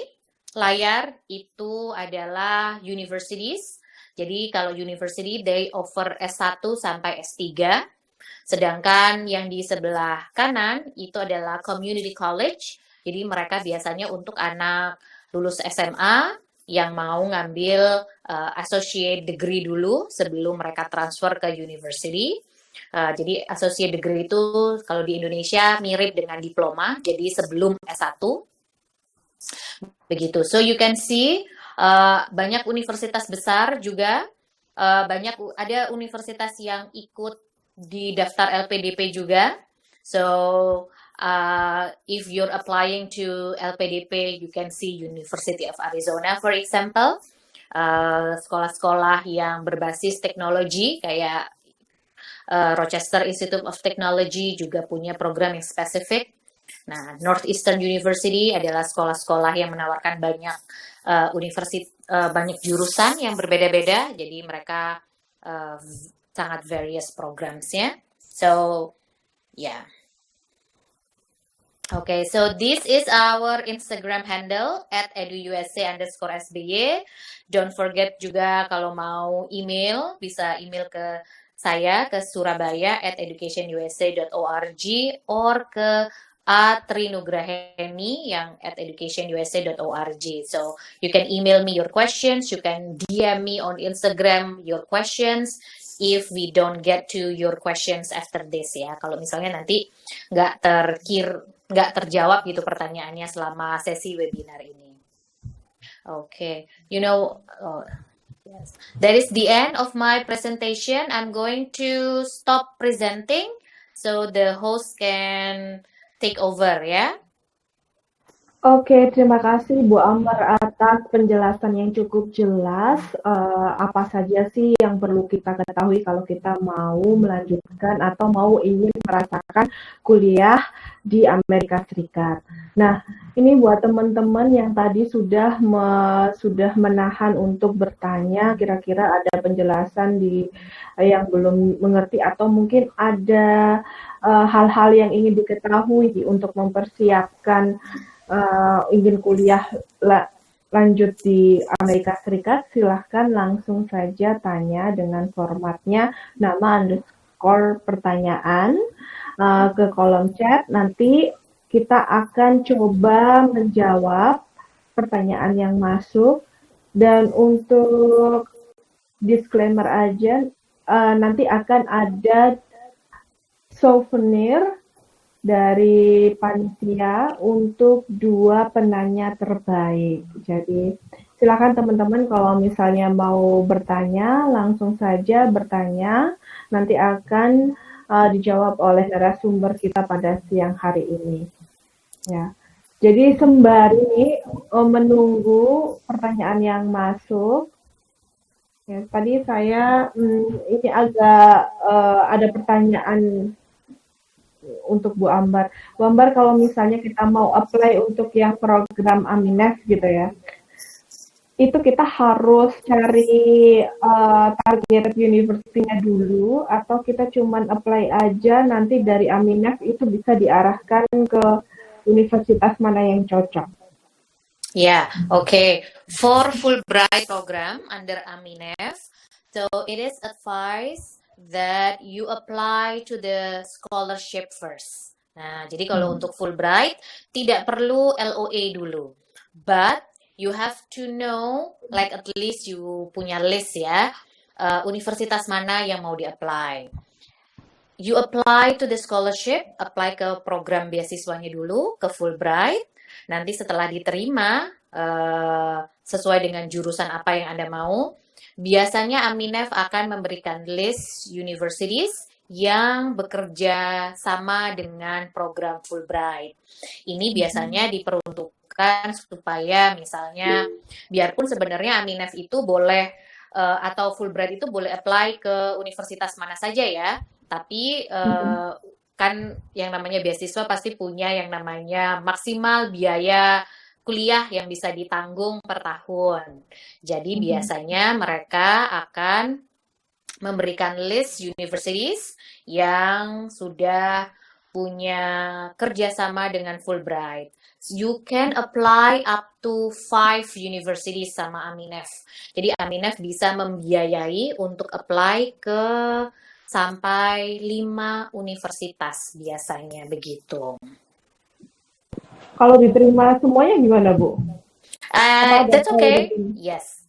layar itu adalah universities. Jadi kalau university they offer S1 sampai S3. Sedangkan yang di sebelah kanan itu adalah community college. Jadi mereka biasanya untuk anak lulus SMA yang mau ngambil associate degree dulu sebelum mereka transfer ke university. Jadi associate degree itu kalau di Indonesia mirip dengan diploma, jadi sebelum S1. Begitu. So you can see banyak universitas besar juga, ada universitas yang ikut di daftar LPDP juga. So if you're applying to LPDP, you can see University of Arizona, for example. Sekolah-sekolah yang berbasis teknologi kayak Rochester Institute of Technology juga punya program yang spesifik. Nah, Northeastern University adalah sekolah-sekolah yang menawarkan banyak banyak jurusan yang berbeda-beda. Jadi mereka sangat various programs-nya. So, yeah. Okay, so this is our Instagram handle @eduusa_sby. Don't forget juga kalau mau email, bisa email ke saya ke Surabaya @educationusa.org or ke Trinugraheni yang @educationusa.org. So you can email me your questions, you can DM me on Instagram your questions if we don't get to your questions after this ya. Kalau misalnya nanti nggak terjawab gitu pertanyaannya selama sesi webinar ini. Okay, yes. That is the end of my presentation. I'm going to stop presenting so the host can take over ya. Oke, terima kasih Bu Ambar atas penjelasan yang cukup jelas. Apa saja sih yang perlu kita ketahui kalau kita mau melanjutkan atau mau ingin merasakan kuliah di Amerika Serikat. Nah, ini buat teman-teman yang tadi sudah menahan untuk bertanya, kira-kira ada penjelasan yang belum mengerti atau mungkin ada hal-hal yang ingin diketahui untuk mempersiapkan ingin kuliah lanjut di Amerika Serikat, silahkan langsung saja tanya dengan formatnya nama _ pertanyaan ke kolom chat. Nanti kita akan coba menjawab pertanyaan yang masuk. Dan untuk disclaimer aja, nanti akan ada souvenir dari panitia untuk 2 penanya terbaik. Jadi silakan teman-teman kalau misalnya mau bertanya, langsung saja bertanya. Nanti akan dijawab oleh narasumber kita pada siang hari ini. Ya. Jadi sembari menunggu pertanyaan yang masuk, ya, tadi saya ini agak ada pertanyaan untuk Bu Ambar. Bu Ambar, kalau misalnya kita mau apply untuk yang program Aminef gitu ya, itu kita harus cari target universitinya dulu, atau kita cuman apply aja, nanti dari Aminef itu bisa diarahkan ke universitas mana yang cocok? Yeah, okay. For Fulbright program under Aminef, so it is advised that you apply to the scholarship first. Nah, jadi kalau untuk Fulbright tidak perlu LOA dulu, but you have to know, like at least you punya list ya, universitas mana yang mau di-apply. You apply to the scholarship, apply ke program beasiswanya dulu, ke Fulbright. Nanti setelah diterima, sesuai dengan jurusan apa yang Anda mau, biasanya Aminef akan memberikan list universities yang bekerja sama dengan program Fulbright. Ini biasanya diperuntukkan supaya misalnya, biarpun sebenarnya Aminef itu boleh, atau Fulbright itu boleh apply ke universitas mana saja ya, tapi kan yang namanya beasiswa pasti punya yang namanya maksimal biaya kuliah yang bisa ditanggung per tahun. Jadi biasanya mereka akan memberikan list universities yang sudah punya kerjasama dengan Fulbright. You can apply up to 5 universities sama Aminef. Jadi Aminef bisa membiayai untuk apply ke sampai 5 universitas biasanya begitu. Kalau diterima semuanya gimana, Bu? That's okay. Yes.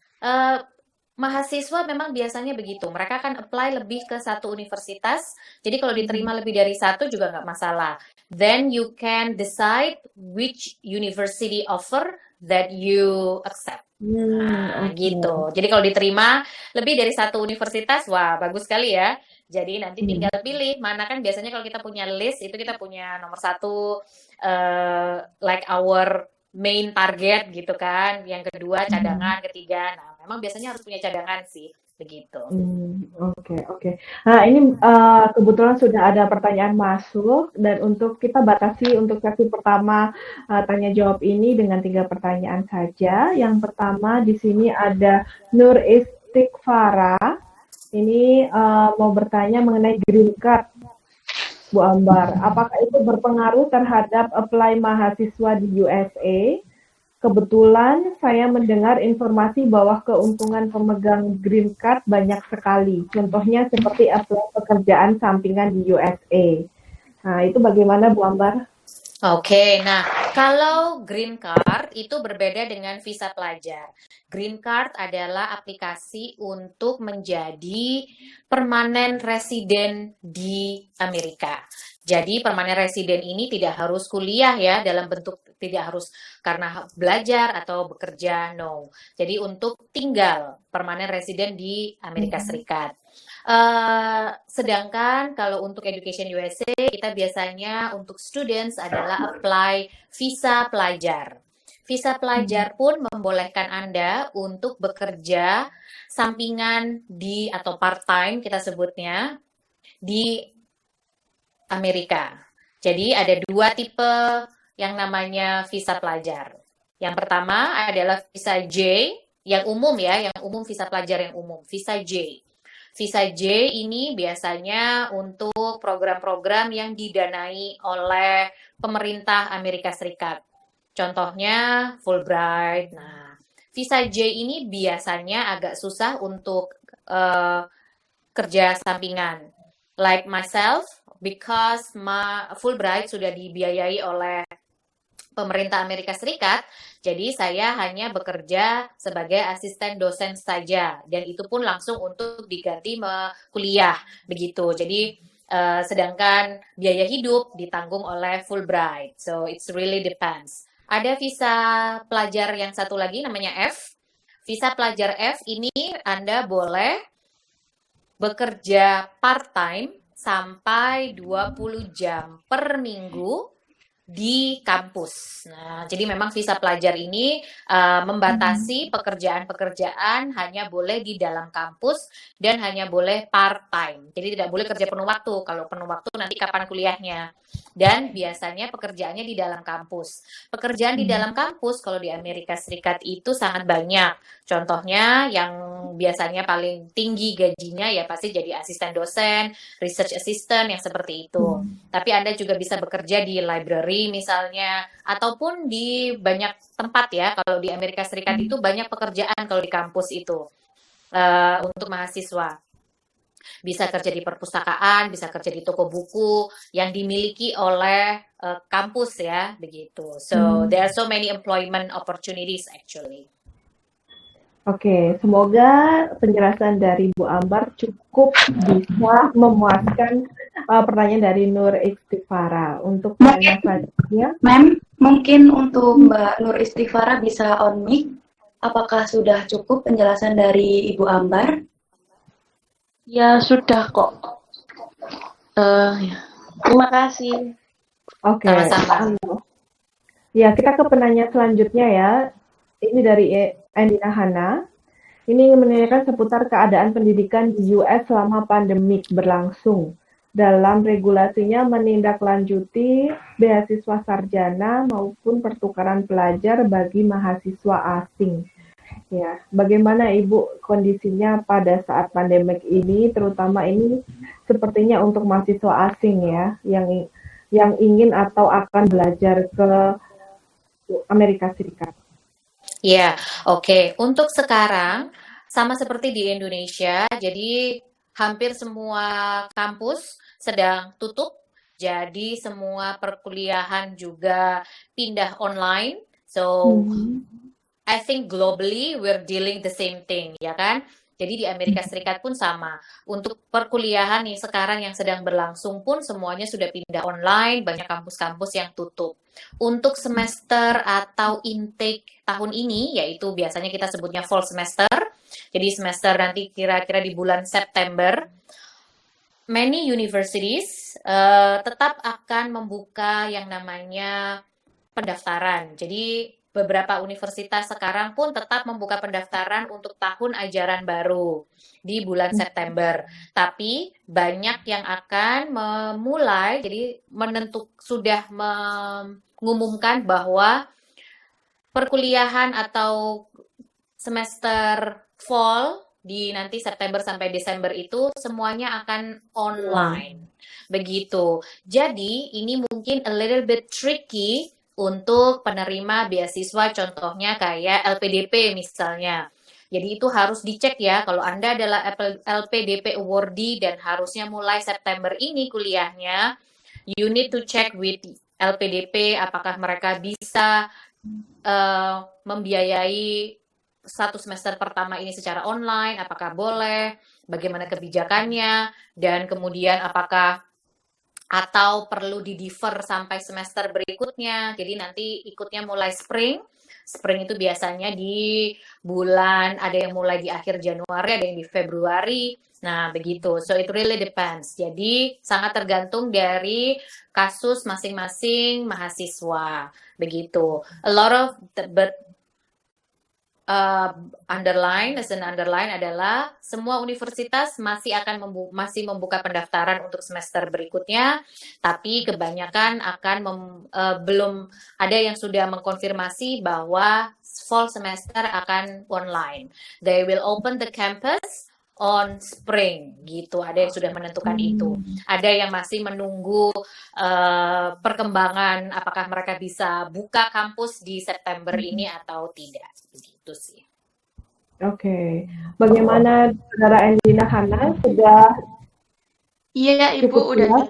Mahasiswa memang biasanya begitu. Mereka akan apply lebih ke satu universitas. Jadi kalau diterima lebih dari satu juga nggak masalah. Then you can decide which university offer that you accept. Gitu. Jadi kalau diterima lebih dari satu universitas, wah bagus sekali ya. Jadi nanti tinggal pilih mana, kan biasanya kalau kita punya list itu kita punya nomor 1 like our main target gitu kan, yang kedua cadangan, ketiga. Nah memang biasanya harus punya cadangan sih begitu. Oke. Nah ini kebetulan sudah ada pertanyaan masuk, dan untuk kita batasi untuk sesi pertama tanya jawab ini dengan 3 pertanyaan saja. Yang pertama di sini ada Nur Istighfara. Ini mau bertanya mengenai green card, Bu Ambar. Apakah itu berpengaruh terhadap apply mahasiswa di USA? Kebetulan saya mendengar informasi bahwa keuntungan pemegang green card banyak sekali. Contohnya seperti apply pekerjaan sampingan di USA. Nah, itu bagaimana, Bu Ambar? Oke, nah kalau green card itu berbeda dengan visa pelajar. Green card adalah aplikasi untuk menjadi permanen resident di Amerika. Jadi permanen resident ini tidak harus kuliah ya, dalam bentuk tidak harus karena belajar atau bekerja, no. Jadi untuk tinggal permanen resident di Amerika Serikat. Sedangkan kalau untuk Education USA, kita biasanya untuk students adalah apply visa pelajar. Visa pelajar pun membolehkan Anda untuk bekerja sampingan di atau part-time kita sebutnya di Amerika. Jadi ada 2 tipe yang namanya visa pelajar. Yang pertama adalah visa J, yang umum ya, yang umum visa pelajar yang umum, visa J. Visa J ini biasanya untuk program-program yang didanai oleh pemerintah Amerika Serikat. Contohnya Fulbright. Nah, visa J ini biasanya agak susah untuk kerja sampingan. Like myself, because Fulbright sudah dibiayai oleh pemerintah Amerika Serikat, jadi saya hanya bekerja sebagai asisten dosen saja, dan itu pun langsung untuk diganti kuliah, begitu. Jadi sedangkan biaya hidup ditanggung oleh Fulbright, so it's really depends. Ada visa pelajar yang satu lagi namanya F. Visa pelajar F ini Anda boleh bekerja part-time sampai 20 jam per minggu di kampus. Nah, jadi memang visa pelajar ini membatasi pekerjaan-pekerjaan hanya boleh di dalam kampus dan hanya boleh part-time. Jadi tidak boleh kerja penuh waktu. Kalau penuh waktu nanti kapan kuliahnya. Dan biasanya pekerjaannya di dalam kampus. Pekerjaan di dalam kampus kalau di Amerika Serikat itu sangat banyak. Contohnya yang biasanya paling tinggi gajinya ya pasti jadi asisten dosen, research assistant yang seperti itu. Tapi Anda juga bisa bekerja di library misalnya, ataupun di banyak tempat ya. Kalau di Amerika Serikat itu banyak pekerjaan kalau di kampus itu untuk mahasiswa. Bisa kerja di perpustakaan, bisa kerja di toko buku yang dimiliki oleh kampus ya, begitu. So there are so many employment opportunities actually. Oke, semoga penjelasan dari Bu Ambar cukup bisa memuaskan pertanyaan dari Nur Istifara. Untuk pertanyaan selanjutnya, Ma'am, mungkin untuk Mbak Nur Istifara bisa on mic. Apakah sudah cukup penjelasan dari Ibu Ambar? Ya, sudah kok. Ya. Terima kasih. oke. Sama-sama. Ya, kita ke penanya selanjutnya ya. Ini dari Endina Hana. Ini menanyakan seputar keadaan pendidikan di US selama pandemik berlangsung. Dalam regulasinya menindaklanjuti beasiswa sarjana maupun pertukaran pelajar bagi mahasiswa asing. Ya, bagaimana Ibu kondisinya pada saat pandemik ini, terutama ini sepertinya untuk mahasiswa asing ya, yang ingin atau akan belajar ke Amerika Serikat. Ya, oke. Untuk sekarang sama seperti di Indonesia, jadi hampir semua kampus sedang tutup. Jadi semua perkuliahan juga pindah online. So I think globally we're dealing the same thing, ya kan? Jadi di Amerika Serikat pun sama. Untuk perkuliahan yang sekarang yang sedang berlangsung pun semuanya sudah pindah online, banyak kampus-kampus yang tutup. Untuk semester atau intake tahun ini, yaitu biasanya kita sebutnya fall semester, jadi semester nanti kira-kira di bulan September, many universities tetap akan membuka yang namanya pendaftaran. Jadi beberapa universitas sekarang pun tetap membuka pendaftaran untuk tahun ajaran baru di bulan September. Tapi banyak yang akan memulai, jadi sudah mengumumkan bahwa perkuliahan atau semester fall di nanti September sampai Desember itu semuanya akan online. Begitu. Jadi ini mungkin a little bit tricky untuk penerima beasiswa, contohnya kayak LPDP misalnya. Jadi itu harus dicek ya, kalau Anda adalah LPDP awardee dan harusnya mulai September ini kuliahnya, you need to check with LPDP apakah mereka bisa membiayai satu semester pertama ini secara online, apakah boleh, bagaimana kebijakannya, dan kemudian apakah atau perlu di-defer sampai semester berikutnya. Jadi nanti ikutnya mulai spring. Spring itu biasanya di bulan, ada yang mulai di akhir Januari, ada yang di Februari. Nah, begitu. So it really depends. Jadi sangat tergantung dari kasus masing-masing mahasiswa. Begitu. A lot of underline adalah semua universitas masih akan masih membuka pendaftaran untuk semester berikutnya, tapi kebanyakan akan belum ada yang sudah mengkonfirmasi bahwa fall semester akan online. They will open the campus on spring, gitu. Ada yang sudah menentukan itu. Ada yang masih menunggu perkembangan apakah mereka bisa buka kampus di September ini atau tidak. Begitu sih. Oke. Bagaimana Saudara Endina Hana sudah Iya, Ibu cukup udah jelas?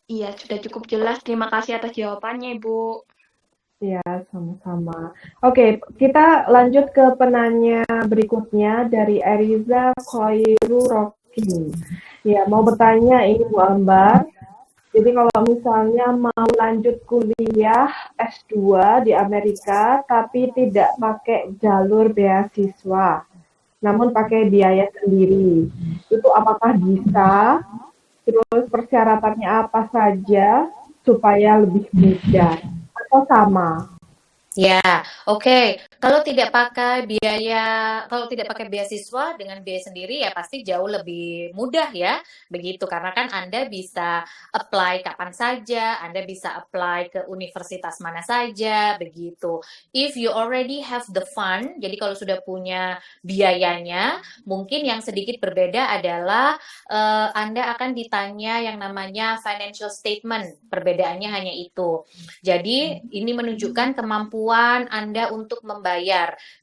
Iya, sudah cukup jelas. Terima kasih atas jawabannya, Ibu. Ya, sama-sama. Oke, kita lanjut ke penanya berikutnya dari Eriza Khairu Rocky. Ya, mau bertanya ini Bu Ambar. Jadi kalau misalnya mau lanjut kuliah S2 di Amerika, tapi tidak pakai jalur beasiswa, namun pakai biaya sendiri, itu apakah bisa? Terus persyaratannya apa saja supaya lebih mudah atau sama? Ya, oke. Kalau tidak pakai kalau tidak pakai beasiswa dengan biaya sendiri ya pasti jauh lebih mudah ya, begitu. Karena kan Anda bisa apply kapan saja, Anda bisa apply ke universitas mana saja, begitu. If you already have the fund, jadi kalau sudah punya biayanya, mungkin yang sedikit berbeda adalah Anda akan ditanya yang namanya financial statement. Perbedaannya hanya itu. Jadi ini menunjukkan kemampuan Anda untuk membayar.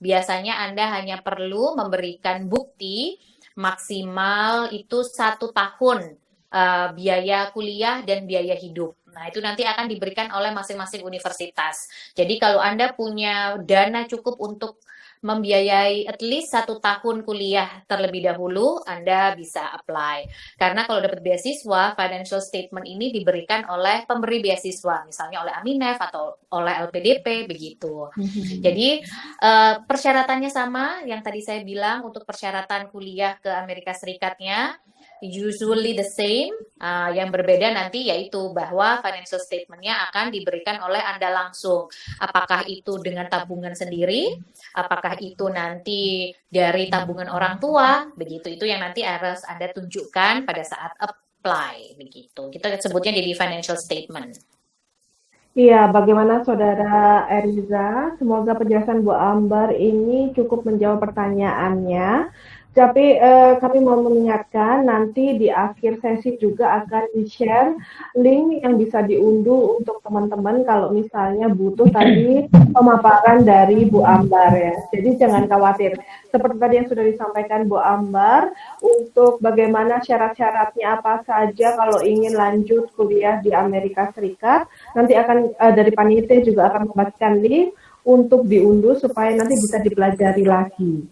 Biasanya Anda hanya perlu memberikan bukti maksimal itu 1 tahun biaya kuliah dan biaya hidup. Nah, itu nanti akan diberikan oleh masing-masing universitas. Jadi kalau Anda punya dana cukup untuk membiayai at least 1 tahun kuliah terlebih dahulu, Anda bisa apply. Karena kalau dapat beasiswa, financial statement ini diberikan oleh pemberi beasiswa, misalnya oleh Aminef atau oleh LPDP, begitu. Jadi persyaratannya sama yang tadi saya bilang untuk persyaratan kuliah ke Amerika Serikatnya, usually the same. Yang berbeda nanti yaitu bahwa financial statement-nya akan diberikan oleh Anda langsung. Apakah itu dengan tabungan sendiri, apakah itu nanti dari tabungan orang tua, begitu. Itu yang nanti harus Anda tunjukkan pada saat apply, begitu. Kita sebutnya jadi financial statement. Iya, bagaimana Saudara Eriza? Semoga penjelasan Bu Ambar ini cukup menjawab pertanyaannya. Tapi kami mau mengingatkan nanti di akhir sesi juga akan di-share link yang bisa diunduh untuk teman-teman kalau misalnya butuh tadi pemaparan dari Bu Ambar ya. Jadi jangan khawatir. Seperti tadi yang sudah disampaikan Bu Ambar, untuk bagaimana syarat-syaratnya apa saja kalau ingin lanjut kuliah di Amerika Serikat, nanti akan dari panitia juga akan membagikan link untuk diunduh supaya nanti bisa dipelajari lagi.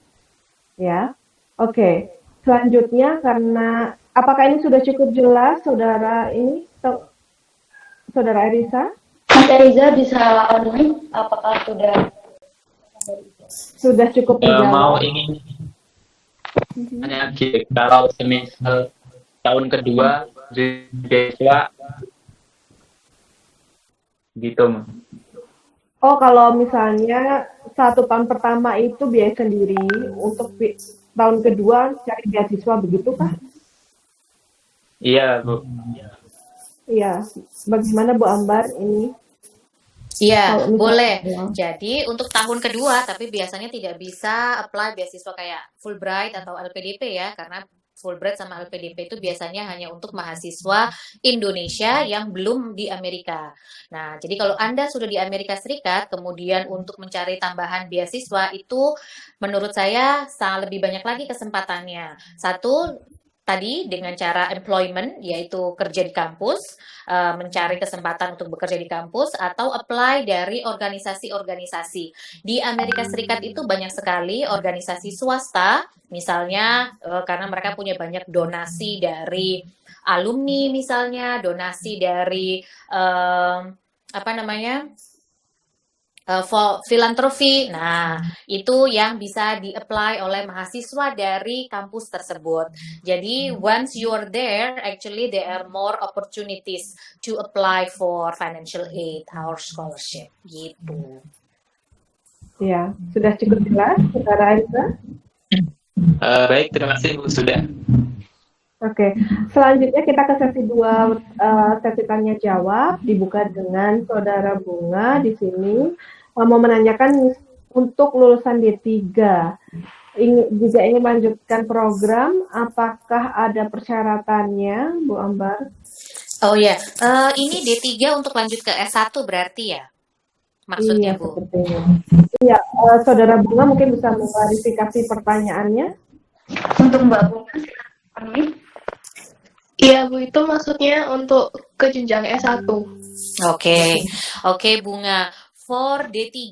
Ya. Oke, selanjutnya karena apakah ini sudah cukup jelas, Saudara Eriza? Mas Eriza bisa on-mic, apakah sudah cukup terjawab? Mau ingin hanya kalau semisal tahun kedua di beasiswa gitu, Mas. Oh, kalau misalnya 1 tahun pertama itu biaya sendiri, untuk tahun kedua cari beasiswa, begitu Pak? Iya, Bu. Iya, bagaimana Bu Ambar ini? Iya, boleh. Jadi untuk tahun kedua, tapi biasanya tidak bisa apply beasiswa kayak Fulbright atau LPDP ya, karena Fulbright sama LPDP itu biasanya hanya untuk mahasiswa Indonesia yang belum di Amerika. Nah, jadi kalau Anda sudah di Amerika Serikat, kemudian untuk mencari tambahan beasiswa itu menurut saya sangat lebih banyak lagi kesempatannya. Satu, tadi dengan cara employment, yaitu kerja di kampus, mencari kesempatan untuk bekerja di kampus, atau apply dari organisasi-organisasi. Di Amerika Serikat itu banyak sekali organisasi swasta, misalnya karena mereka punya banyak donasi dari alumni misalnya, donasi dari filantropi. Nah, itu yang bisa di-apply oleh mahasiswa dari kampus tersebut. Jadi, once you're there, actually there are more opportunities to apply for financial aid or scholarship. Gitu. Ya, sudah cukup jelas, Saudara Aiza? Baik, terima kasih Bu, sudah. Oke, selanjutnya kita ke sesi 2, sesi tanya jawab, dibuka dengan Saudara Bunga di sini. Mau menanyakan untuk lulusan D3, jika ingin melanjutkan program, apakah ada persyaratannya, Bu Ambar? Oh ya, ini D3 untuk lanjut ke S1 berarti ya? Maksudnya, iya, Bu? Sepertinya. Iya, Saudara Bunga mungkin bisa mengklarifikasi pertanyaannya. Untuk Mbak Bunga, silakan. Iya, Bu, itu maksudnya untuk ke jenjang S1. Oke, Bunga. For D3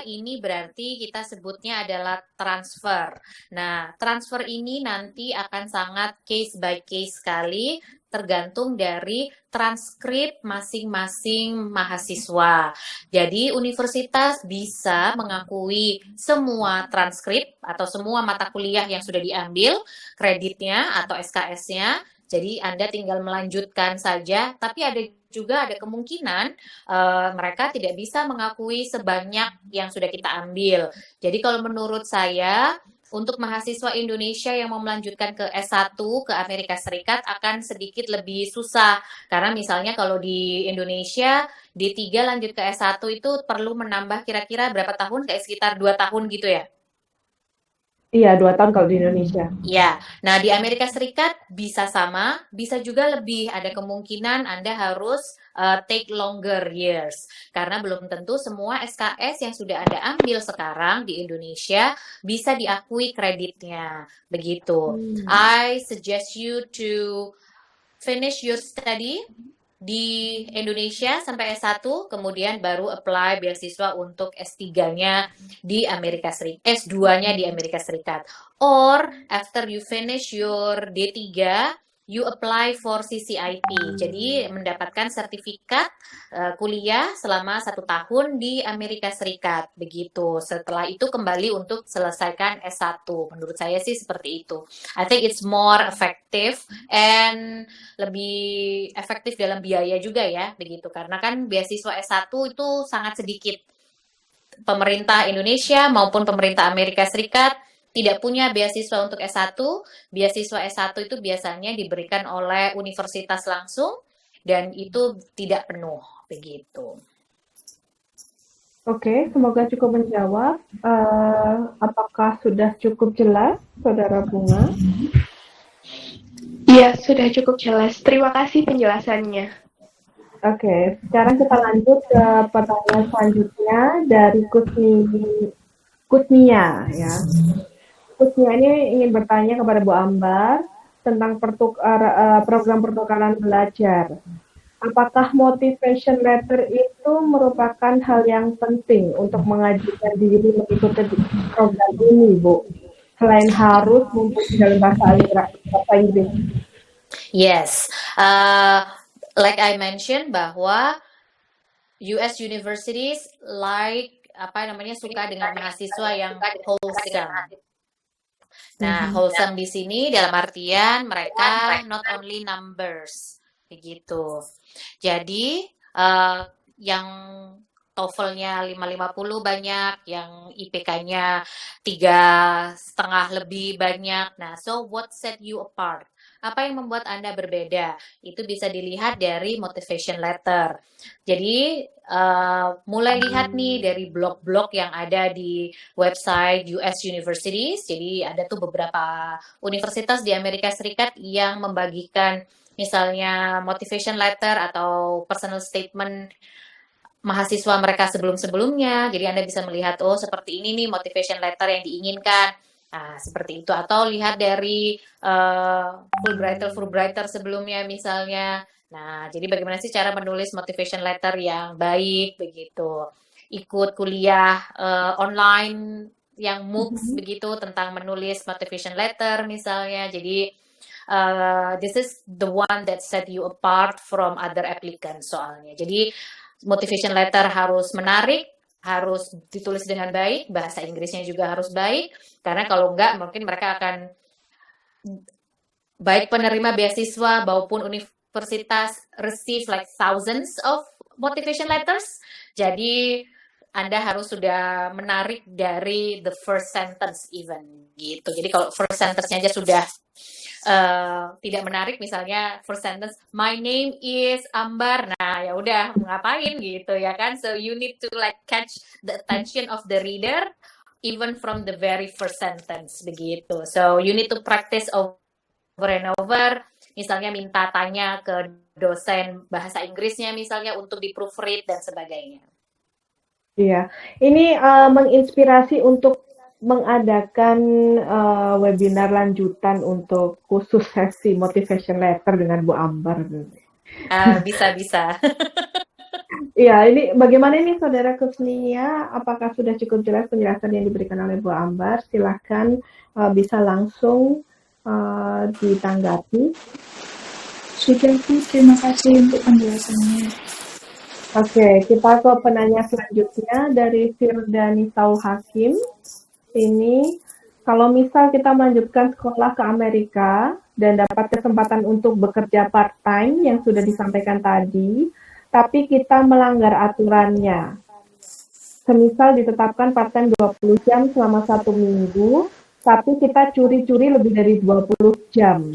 ini berarti kita sebutnya adalah transfer. Nah, transfer ini nanti akan sangat case by case sekali, tergantung dari transkrip masing-masing mahasiswa. Jadi, universitas bisa mengakui semua transkrip atau semua mata kuliah yang sudah diambil, kreditnya atau SKS-nya. Jadi, Anda tinggal melanjutkan saja, tapi ada kemungkinan mereka tidak bisa mengakui sebanyak yang sudah kita ambil. Jadi kalau menurut saya, untuk mahasiswa Indonesia yang mau melanjutkan ke S1 ke Amerika Serikat akan sedikit lebih susah. Karena misalnya kalau di Indonesia, D3 lanjut ke S1 itu perlu menambah kira-kira berapa tahun? Kayak sekitar 2 tahun gitu ya? Iya, 2 tahun kalau di Indonesia. Ya, nah di Amerika Serikat bisa sama, bisa juga lebih. Ada kemungkinan Anda harus take longer years. Karena belum tentu semua SKS yang sudah Anda ambil sekarang di Indonesia bisa diakui kreditnya. Begitu. I suggest you to finish your study di Indonesia sampai S1, kemudian baru apply beasiswa untuk S3-nya di Amerika Serikat, S2-nya di Amerika Serikat. Or after you finish your D3, you apply for CCIP. Jadi mendapatkan sertifikat kuliah selama 1 tahun di Amerika Serikat. Begitu. Setelah itu kembali untuk selesaikan S1. Menurut saya sih seperti itu. I think it's more effective and lebih efektif dalam biaya juga ya. Begitu. Karena kan beasiswa S1 itu sangat sedikit. Pemerintah Indonesia maupun pemerintah Amerika Serikat tidak punya beasiswa untuk S1. Beasiswa S1 itu biasanya diberikan oleh universitas langsung dan itu tidak penuh, begitu. Oke, semoga cukup menjawab. Apakah sudah cukup jelas, Saudara Bunga? Iya, sudah cukup jelas. Terima kasih penjelasannya. Oke, sekarang kita lanjut ke pertanyaan selanjutnya dari Kusnia ya. Kusnia ini ingin bertanya kepada Bu Ambar tentang program pertukaran belajar. Apakah motivation letter itu merupakan hal yang penting untuk mengajukan diri mengikuti program ini, Bu? Selain harus mumpuni dalam bahasa Inggris. Yes, like I mentioned bahwa US universities suka dengan mahasiswa yang wholesome. Nah, wholesome di sini dalam artian mereka not only numbers, begitu. Jadi yang TOEFL-nya 550 banyak, yang IPK-nya 3,5 lebih banyak. Nah, so what set you apart? Apa yang membuat Anda berbeda? Itu bisa dilihat dari motivation letter. Jadi, mulai lihat nih dari blog-blog yang ada di website US Universities. Jadi, ada tuh beberapa universitas di Amerika Serikat yang membagikan misalnya motivation letter atau personal statement mahasiswa mereka sebelum-sebelumnya. Jadi Anda bisa melihat, oh seperti ini nih motivation letter yang diinginkan. Nah, seperti itu. Atau lihat dari Fulbrighter sebelumnya misalnya. Nah, jadi bagaimana sih cara menulis motivation letter yang baik, begitu. Ikut kuliah online yang MOOCs, begitu, tentang menulis motivation letter misalnya. Jadi, this is the one that set you apart from other applicants soalnya. Jadi, motivation letter harus menarik, harus ditulis dengan baik, bahasa Inggrisnya juga harus baik, karena kalau enggak mungkin mereka akan, baik penerima beasiswa maupun universitas receive like thousands of motivation letters, jadi Anda harus sudah menarik dari the first sentence even, gitu. Jadi kalau first sentence-nya aja sudah tidak menarik, misalnya first sentence my name is Ambar, nah ya udah ngapain gitu ya kan. So you need to like catch the attention of the reader even from the very first sentence, begitu. So you need to practice over and over, misalnya minta tanya ke dosen bahasa Inggrisnya misalnya untuk di proofread dan sebagainya. Iya, ini menginspirasi untuk mengadakan webinar lanjutan untuk khusus sesi motivation letter dengan Bu Ambar. Bisa. Ya, ini bagaimana ini Saudara Kusnia? Apakah sudah cukup jelas penjelasan yang diberikan oleh Bu Ambar? Silakan bisa langsung ditanggapi. Sudah, Bu. Terima kasih untuk penjelasannya. Oke, kita ke penanya selanjutnya dari Firda Nisau Hakim. Ini, kalau misal kita melanjutkan sekolah ke Amerika dan dapat kesempatan untuk bekerja part-time yang sudah disampaikan tadi, tapi kita melanggar aturannya. Semisal ditetapkan part-time 20 jam selama 1 minggu, tapi kita curi-curi lebih dari 20 jam.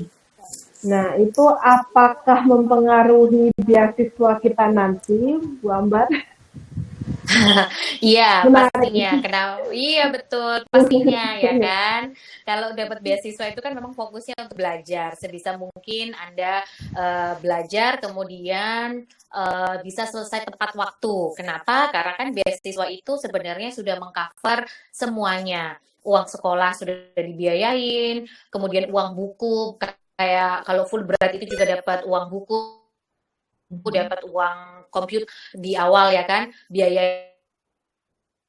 Nah, itu apakah mempengaruhi beasiswa kita nanti, Bu Ambar? Iya, pastinya. Kenapa? Iya, betul. Pastinya, ya kan? Kalau dapat beasiswa itu kan memang fokusnya untuk belajar. Sebisa mungkin Anda belajar, kemudian bisa selesai tepat waktu. Kenapa? Karena kan beasiswa itu sebenarnya sudah mengcover semuanya. Uang sekolah sudah dibiayain, kemudian uang buku, kayak kalau Fulbright itu juga dapat uang buku, dapat uang komputer di awal ya kan, biaya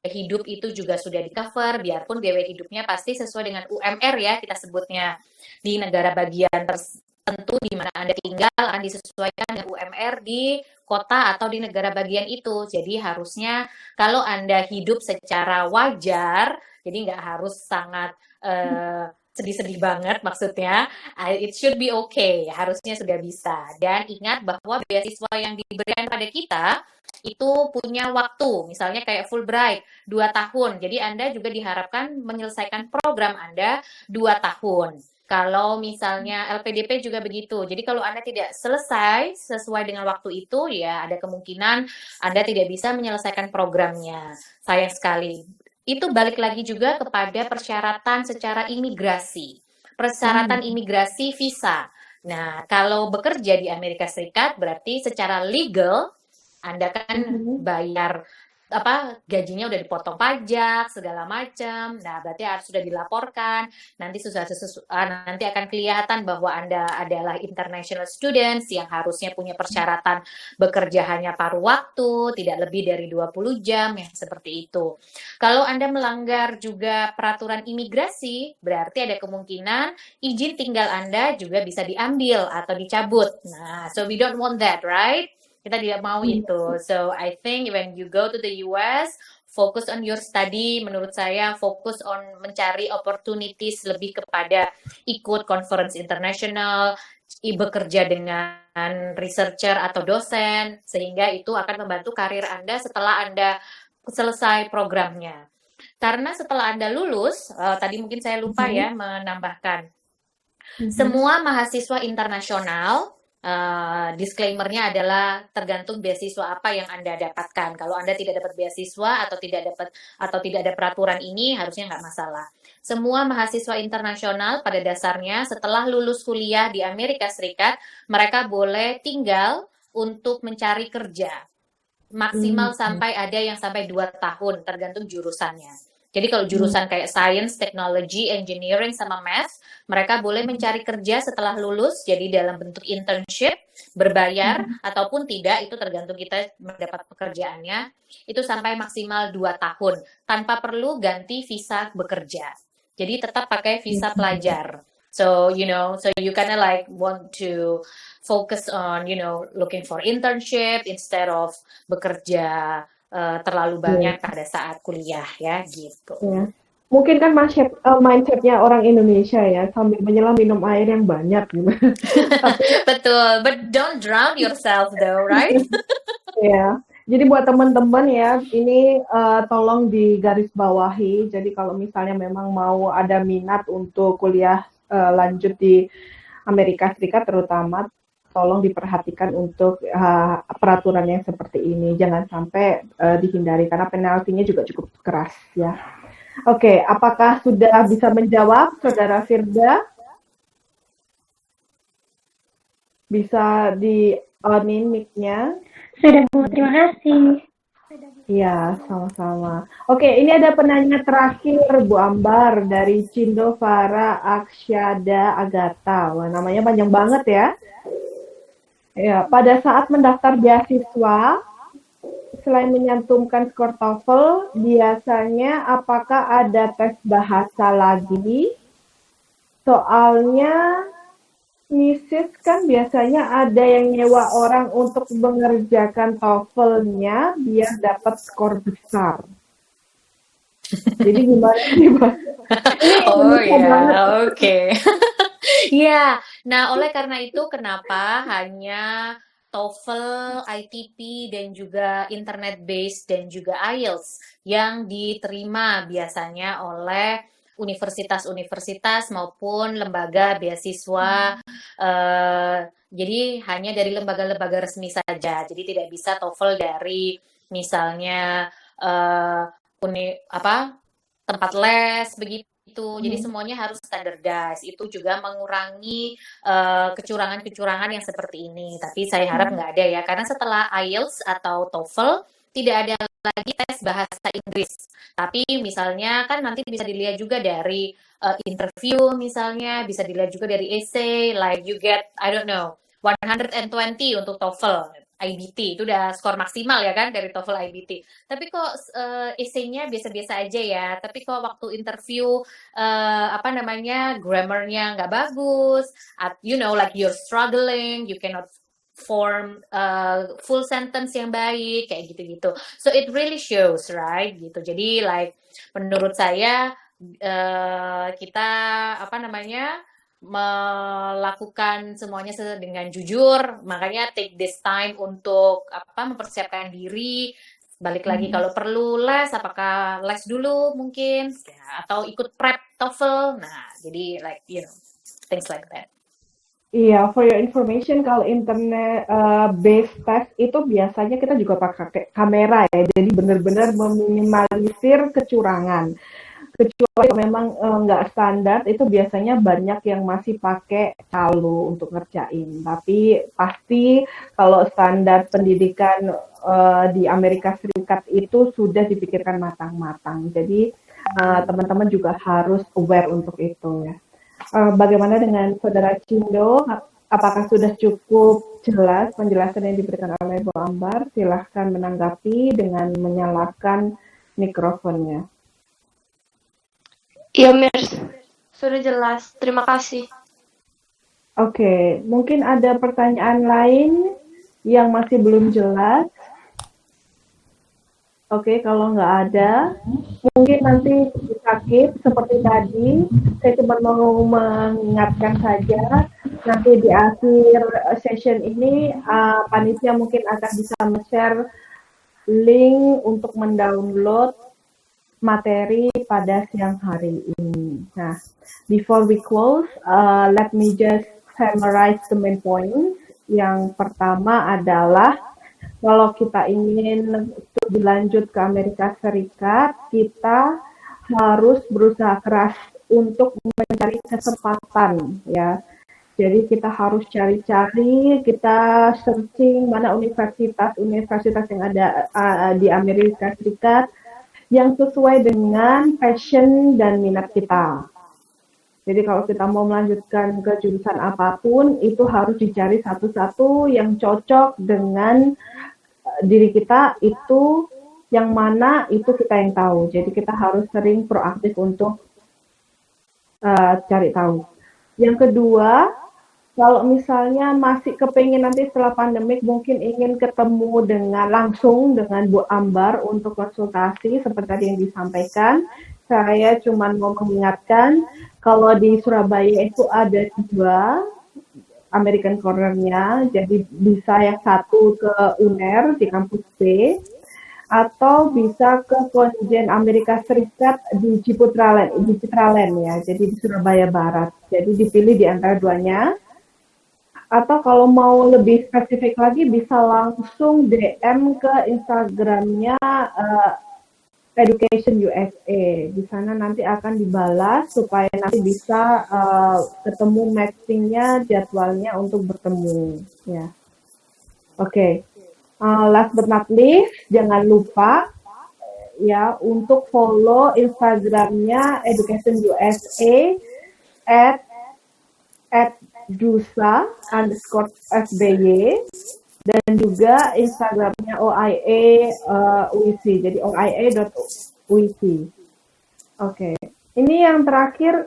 hidup itu juga sudah di-cover, biarpun biaya hidupnya pasti sesuai dengan UMR ya kita sebutnya. Di negara bagian tertentu di mana Anda tinggal akan disesuaikan dengan UMR di kota atau di negara bagian itu. Jadi harusnya kalau Anda hidup secara wajar, jadi nggak harus sangat sedih-sedih banget maksudnya, it should be okay, harusnya sudah bisa. Dan ingat bahwa beasiswa yang diberikan pada kita itu punya waktu, misalnya kayak Fulbright 2 tahun, jadi Anda juga diharapkan menyelesaikan program Anda 2 tahun. Kalau misalnya LPDP juga begitu, jadi kalau Anda tidak selesai sesuai dengan waktu itu, ya ada kemungkinan Anda tidak bisa menyelesaikan programnya. Sayang sekali. Itu balik lagi juga kepada persyaratan secara imigrasi. Persyaratan imigrasi visa. Nah, kalau bekerja di Amerika Serikat berarti secara legal Anda kan bayar gajinya udah dipotong pajak segala macam. Nah, berarti harus sudah dilaporkan. Nanti nanti akan kelihatan bahwa Anda adalah international students yang harusnya punya persyaratan bekerja hanya paruh waktu, tidak lebih dari 20 jam yang seperti itu. Kalau Anda melanggar juga peraturan imigrasi, berarti ada kemungkinan izin tinggal Anda juga bisa diambil atau dicabut. Nah, so we don't want that, right? Kita tidak mau itu. So I think when you go to the US, focus on your study. Menurut saya fokus on mencari opportunities lebih kepada ikut conference international, bekerja dengan researcher atau dosen, sehingga itu akan membantu karir Anda setelah Anda selesai programnya. Karena setelah Anda lulus, tadi mungkin saya lupa ya menambahkan, semua mahasiswa internasional, disclaimer-nya adalah tergantung beasiswa apa yang Anda dapatkan. Kalau Anda tidak dapat beasiswa atau tidak ada peraturan ini, harusnya nggak masalah. Semua mahasiswa internasional pada dasarnya setelah lulus kuliah di Amerika Serikat, mereka boleh tinggal untuk mencari kerja. Maksimal sampai ada yang sampai 2 tahun, tergantung jurusannya. Jadi kalau jurusan kayak science, technology, engineering, sama math, mereka boleh mencari kerja setelah lulus, jadi dalam bentuk internship, berbayar, ataupun tidak, itu tergantung kita mendapat pekerjaannya, itu sampai maksimal 2 tahun, tanpa perlu ganti visa bekerja. Jadi tetap pakai visa pelajar. So, so you kind of like want to focus on, looking for internship instead of bekerja terlalu banyak pada saat kuliah ya gitu. Ya. Mungkin kan mindsetnya orang Indonesia ya, sambil menyelam minum air yang banyak gitu. Betul, but don't drown yourself though, right? Ya, jadi buat teman-teman ya, ini tolong digarisbawahi. Jadi kalau misalnya memang mau ada minat untuk kuliah lanjut di Amerika Serikat terutama, tolong diperhatikan untuk peraturan yang seperti ini. Jangan sampai dihindari karena penaltinya juga cukup keras ya. Oke, apakah sudah bisa menjawab Saudara Firda? Bisa di-on-in mic-nya? Sudah, Bu. Terima kasih. Iya, sama-sama. Oke, ini ada penanya terakhir Bu Ambar dari Cindo Farah Aksyada Agatha. Wah, namanya panjang banget ya. Ya, pada saat mendaftar beasiswa, selain menyantumkan skor TOEFL, biasanya apakah ada tes bahasa lagi? Soalnya misis kan biasanya ada yang nyewa orang untuk mengerjakan TOEFL-nya biar dapat skor besar. Jadi gimana sih, Mbak? Ini Oh Indonesia banget. ya, oke. Ya, nah oleh karena itu kenapa hanya TOEFL, ITP, dan juga internet based dan juga IELTS yang diterima biasanya oleh universitas-universitas maupun lembaga beasiswa. Jadi hanya dari lembaga-lembaga resmi saja. Jadi tidak bisa TOEFL dari misalnya eh, tempat les begitu. Jadi semuanya harus standardized. Itu juga mengurangi kecurangan-kecurangan yang seperti ini. Tapi saya harap nggak ada ya, karena setelah IELTS atau TOEFL tidak ada lagi tes bahasa Inggris. Tapi misalnya kan nanti bisa dilihat juga dari interview misalnya, bisa dilihat juga dari essay, like you get, I don't know, 120 untuk TOEFL. IBT itu udah skor maksimal ya kan dari TOEFL IBT. Tapi kok essay-nya biasa-biasa aja ya. Tapi kok waktu interview grammarnya nggak bagus, like you're struggling, you cannot form full sentence yang baik kayak gitu-gitu. So it really shows, right? Gitu. Jadi like menurut saya kita melakukan semuanya dengan jujur, makanya take this time untuk mempersiapkan diri. Balik lagi kalau perlu les, apakah les dulu mungkin ya, atau ikut prep TOEFL. Nah, jadi like things like that. Iya, for your information, kalau internet based test itu biasanya kita juga pakai kamera ya, jadi benar-benar meminimalisir kecurangan. Kecuali memang nggak standar, itu biasanya banyak yang masih pakai calo untuk ngerjain. Tapi pasti kalau standar pendidikan di Amerika Serikat itu sudah dipikirkan matang-matang. Jadi teman-teman juga harus aware untuk itu ya. Bagaimana dengan Saudara Cindo? Apakah sudah cukup jelas penjelasan yang diberikan oleh Bu Ambar? Silahkan menanggapi dengan menyalakan mikrofonnya. Iya, Mirs. Sudah jelas. Terima kasih. Oke, mungkin ada pertanyaan lain yang masih belum jelas. Oke, kalau nggak ada, mungkin nanti sakit seperti tadi. Saya cuma mau mengingatkan saja, nanti di akhir session ini, panitia mungkin akan bisa share link untuk mendownload materi pada siang hari ini. Nah, before we close, let me just summarize the main points. Yang pertama adalah kalau kita ingin studi lanjut ke Amerika Serikat, kita harus berusaha keras untuk mencari kesempatan, ya. Jadi kita harus cari-cari, kita searching mana universitas yang ada di Amerika Serikat yang sesuai dengan passion dan minat kita. Jadi kalau kita mau melanjutkan ke jurusan apapun, itu harus dicari satu-satu yang cocok dengan diri kita, itu yang mana itu kita yang tahu. Jadi kita harus sering proaktif untuk cari tahu. Yang kedua, kalau misalnya masih kepengen nanti setelah pandemik mungkin ingin ketemu langsung dengan Bu Ambar untuk konsultasi seperti tadi yang disampaikan, saya cuma mau mengingatkan kalau di Surabaya itu ada 2 American Corner-nya, jadi bisa yang satu ke UNER di kampus B, atau bisa ke Konjen Amerika Serikat di Ciputraland ya, jadi di Surabaya Barat. Jadi dipilih di antara 2-nya. Atau kalau mau lebih spesifik lagi bisa langsung DM ke Instagramnya Education USA. Di sana nanti akan dibalas supaya nanti bisa ketemu matchingnya, jadwalnya untuk bertemu. Ya. Oke. Last but not least, jangan lupa ya untuk follow Instagramnya Education USA at @dusa_fby dan juga Instagramnya OIA UIC, jadi oia.uic. Oke, ini yang terakhir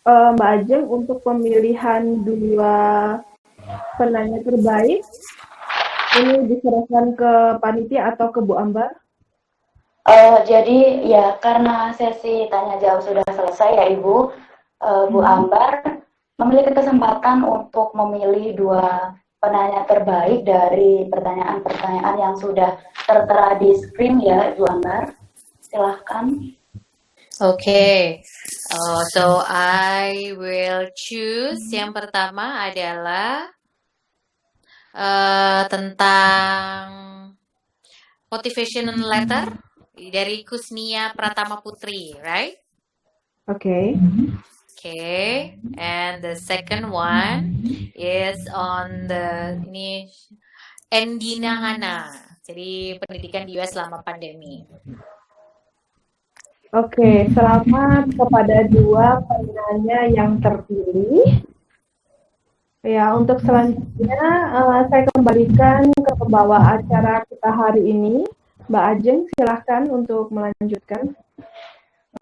Mbak Ajeng untuk pemilihan 2 penanya terbaik. Ini diserahkan ke panitia atau ke Bu Ambar? Jadi ya karena sesi tanya jawab sudah selesai ya Ibu, Bu Ambar memiliki kesempatan untuk memilih 2 penanya terbaik dari pertanyaan-pertanyaan yang sudah tertera di screen ya Ibu Ambar. Silahkan. Okay, so I will choose. Yang pertama adalah tentang motivation letter dari Kusnia Pratama Putri, right? Oke. Okay, and the second one is on ini Endina Hana, jadi pendidikan di US selama pandemi. Oke, selamat kepada 2 penanya yang terpilih. Ya, untuk selanjutnya saya kembalikan ke pembawa acara kita hari ini. Mbak Ajeng, silahkan untuk melanjutkan.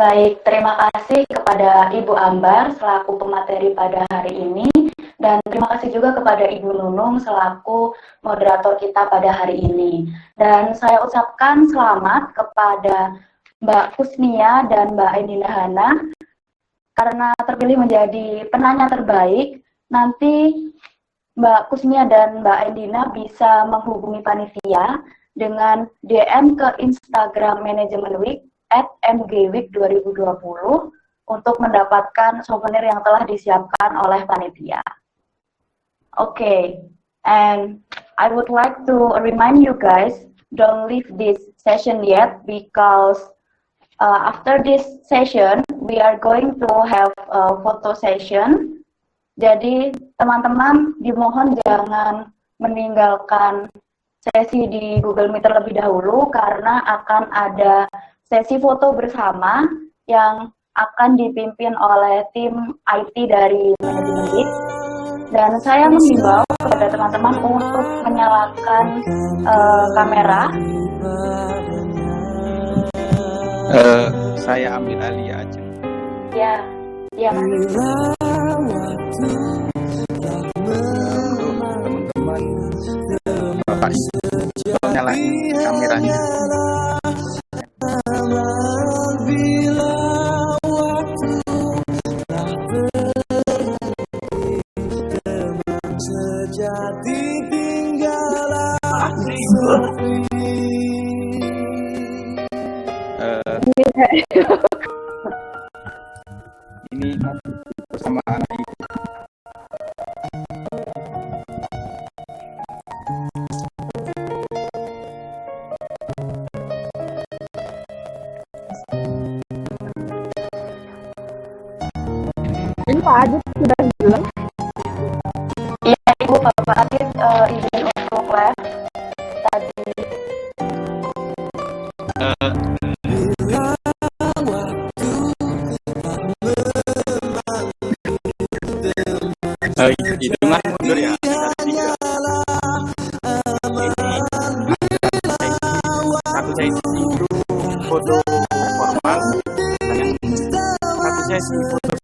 Baik, terima kasih kepada Ibu Ambar selaku pemateri pada hari ini, dan terima kasih juga kepada Ibu Nunung selaku moderator kita pada hari ini. Dan saya ucapkan selamat kepada Mbak Kusnia dan Mbak Endina Hana karena terpilih menjadi penanya terbaik. Nanti Mbak Kusnia dan Mbak Endina bisa menghubungi panitia dengan DM ke Instagram Manajemen Week @mgweek 2020 untuk mendapatkan souvenir yang telah disiapkan oleh panitia. Okay, and I would like to remind you guys, don't leave this session yet because after this session we are going to have a photo session. Jadi teman-teman dimohon jangan meninggalkan sesi di Google Meet terlebih dahulu karena akan ada sesi foto bersama yang akan dipimpin oleh tim IT dari Manajemen Week. Dan saya menghimbau kepada teman-teman untuk menyalakan kamera. Saya ambil alih aja. Ya Mas. Teman-teman, Bapak nyalain kameranya. Ini bersama anak ibu. Ini Pak Adit sudah bilang. Iya Ibu, Bapak Adit izin untuk live tadi. Hitungan mundur ya. Satu sesi itu foto formal, dan satu sesi foto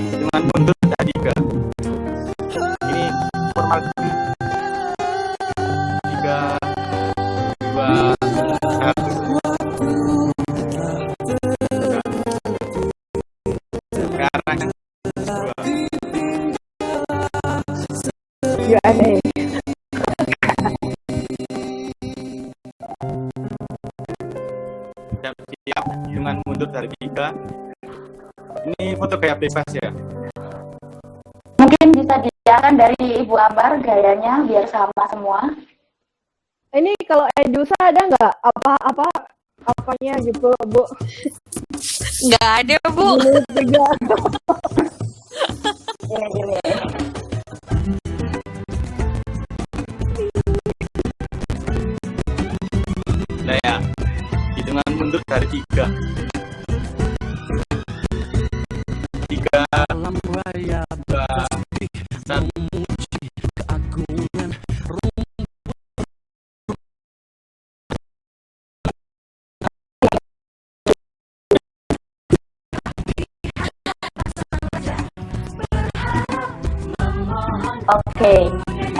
hitungan mundur tadi ke ini formal 3, 2, 1. Q&A. Siap, hitungan mundur dari 3. Ini foto gaya bebas ya. Mungkin bisa diarahkan dari Ibu Ambar gayanya biar sama semua. Ini kalau Edusa ada nggak apanya gitu, Bu? Nggak ada, Bu. Gini. dari tiga Okay,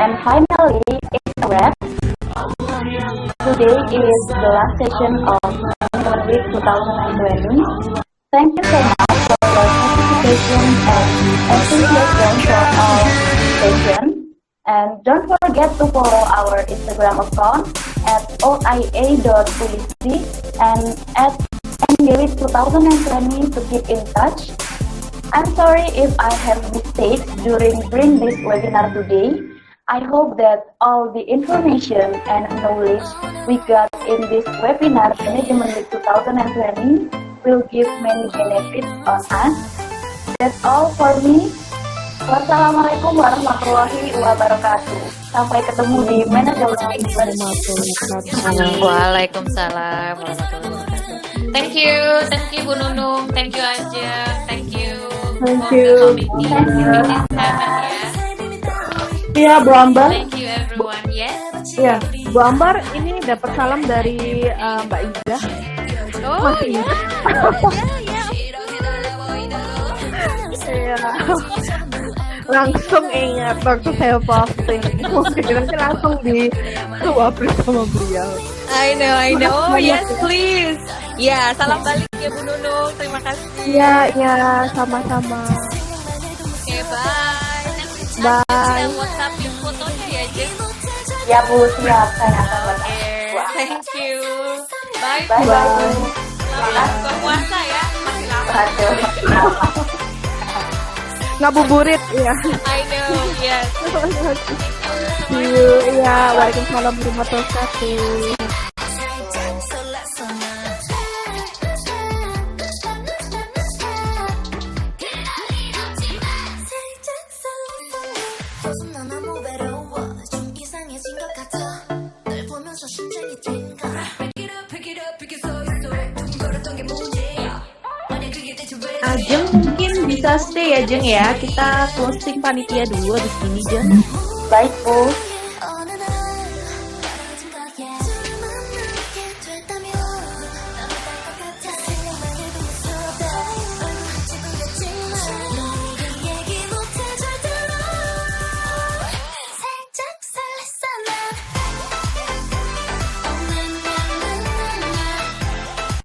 and finally, it's a wrap. Today is the last session of Management Week 2020. Thank you so much for your participation and enthusiasm for our session. And don't forget to follow our Instagram account at oia.polisi and at Engage 2020 to keep in touch. I'm sorry if I have mistakes during this webinar today. I hope that all the information and knowledge we got in this webinar Management Week 2020 will give many benefits on us. That's all for me. Wassalamualaikum warahmatullahi wabarakatuh. Sampai ketemu di Management Week 2020. Waalaikumsalam warahmatullahi wabarakatuh. Thank you Bu Nunung, thank you Aja, thank you. Thank you. Iya, Bu Ambar. Thank you everyone. Yes. Iya, Bu Ambar ini dapat salam dari Mbak Ida. Oh, Masih iya. Iya. Langsung ingat waktu saya posting. Mungkin nanti langsung di suapin sama beliau. I know. Oh, yes, please. Ya, salam balik ya Bu Nunung. Terima kasih. Iya, sama-sama. Oke, bye. Bye. Kita WhatsApp fotonya ya, Jen. Ya Bu, siap. Saya akan Oke, thank you. Bye. Bye-bye. Selamat buka puasa ya. Masih lama. Aduh. Ngabuburit, ya. I know, yes. See you. Iya, waalaikumsalam warahmatullahi wabarakatuh. Ajeng mungkin bisa stay ya Jeng ya. Kita closing panitia dulu di sini Jeng. Baik Bu.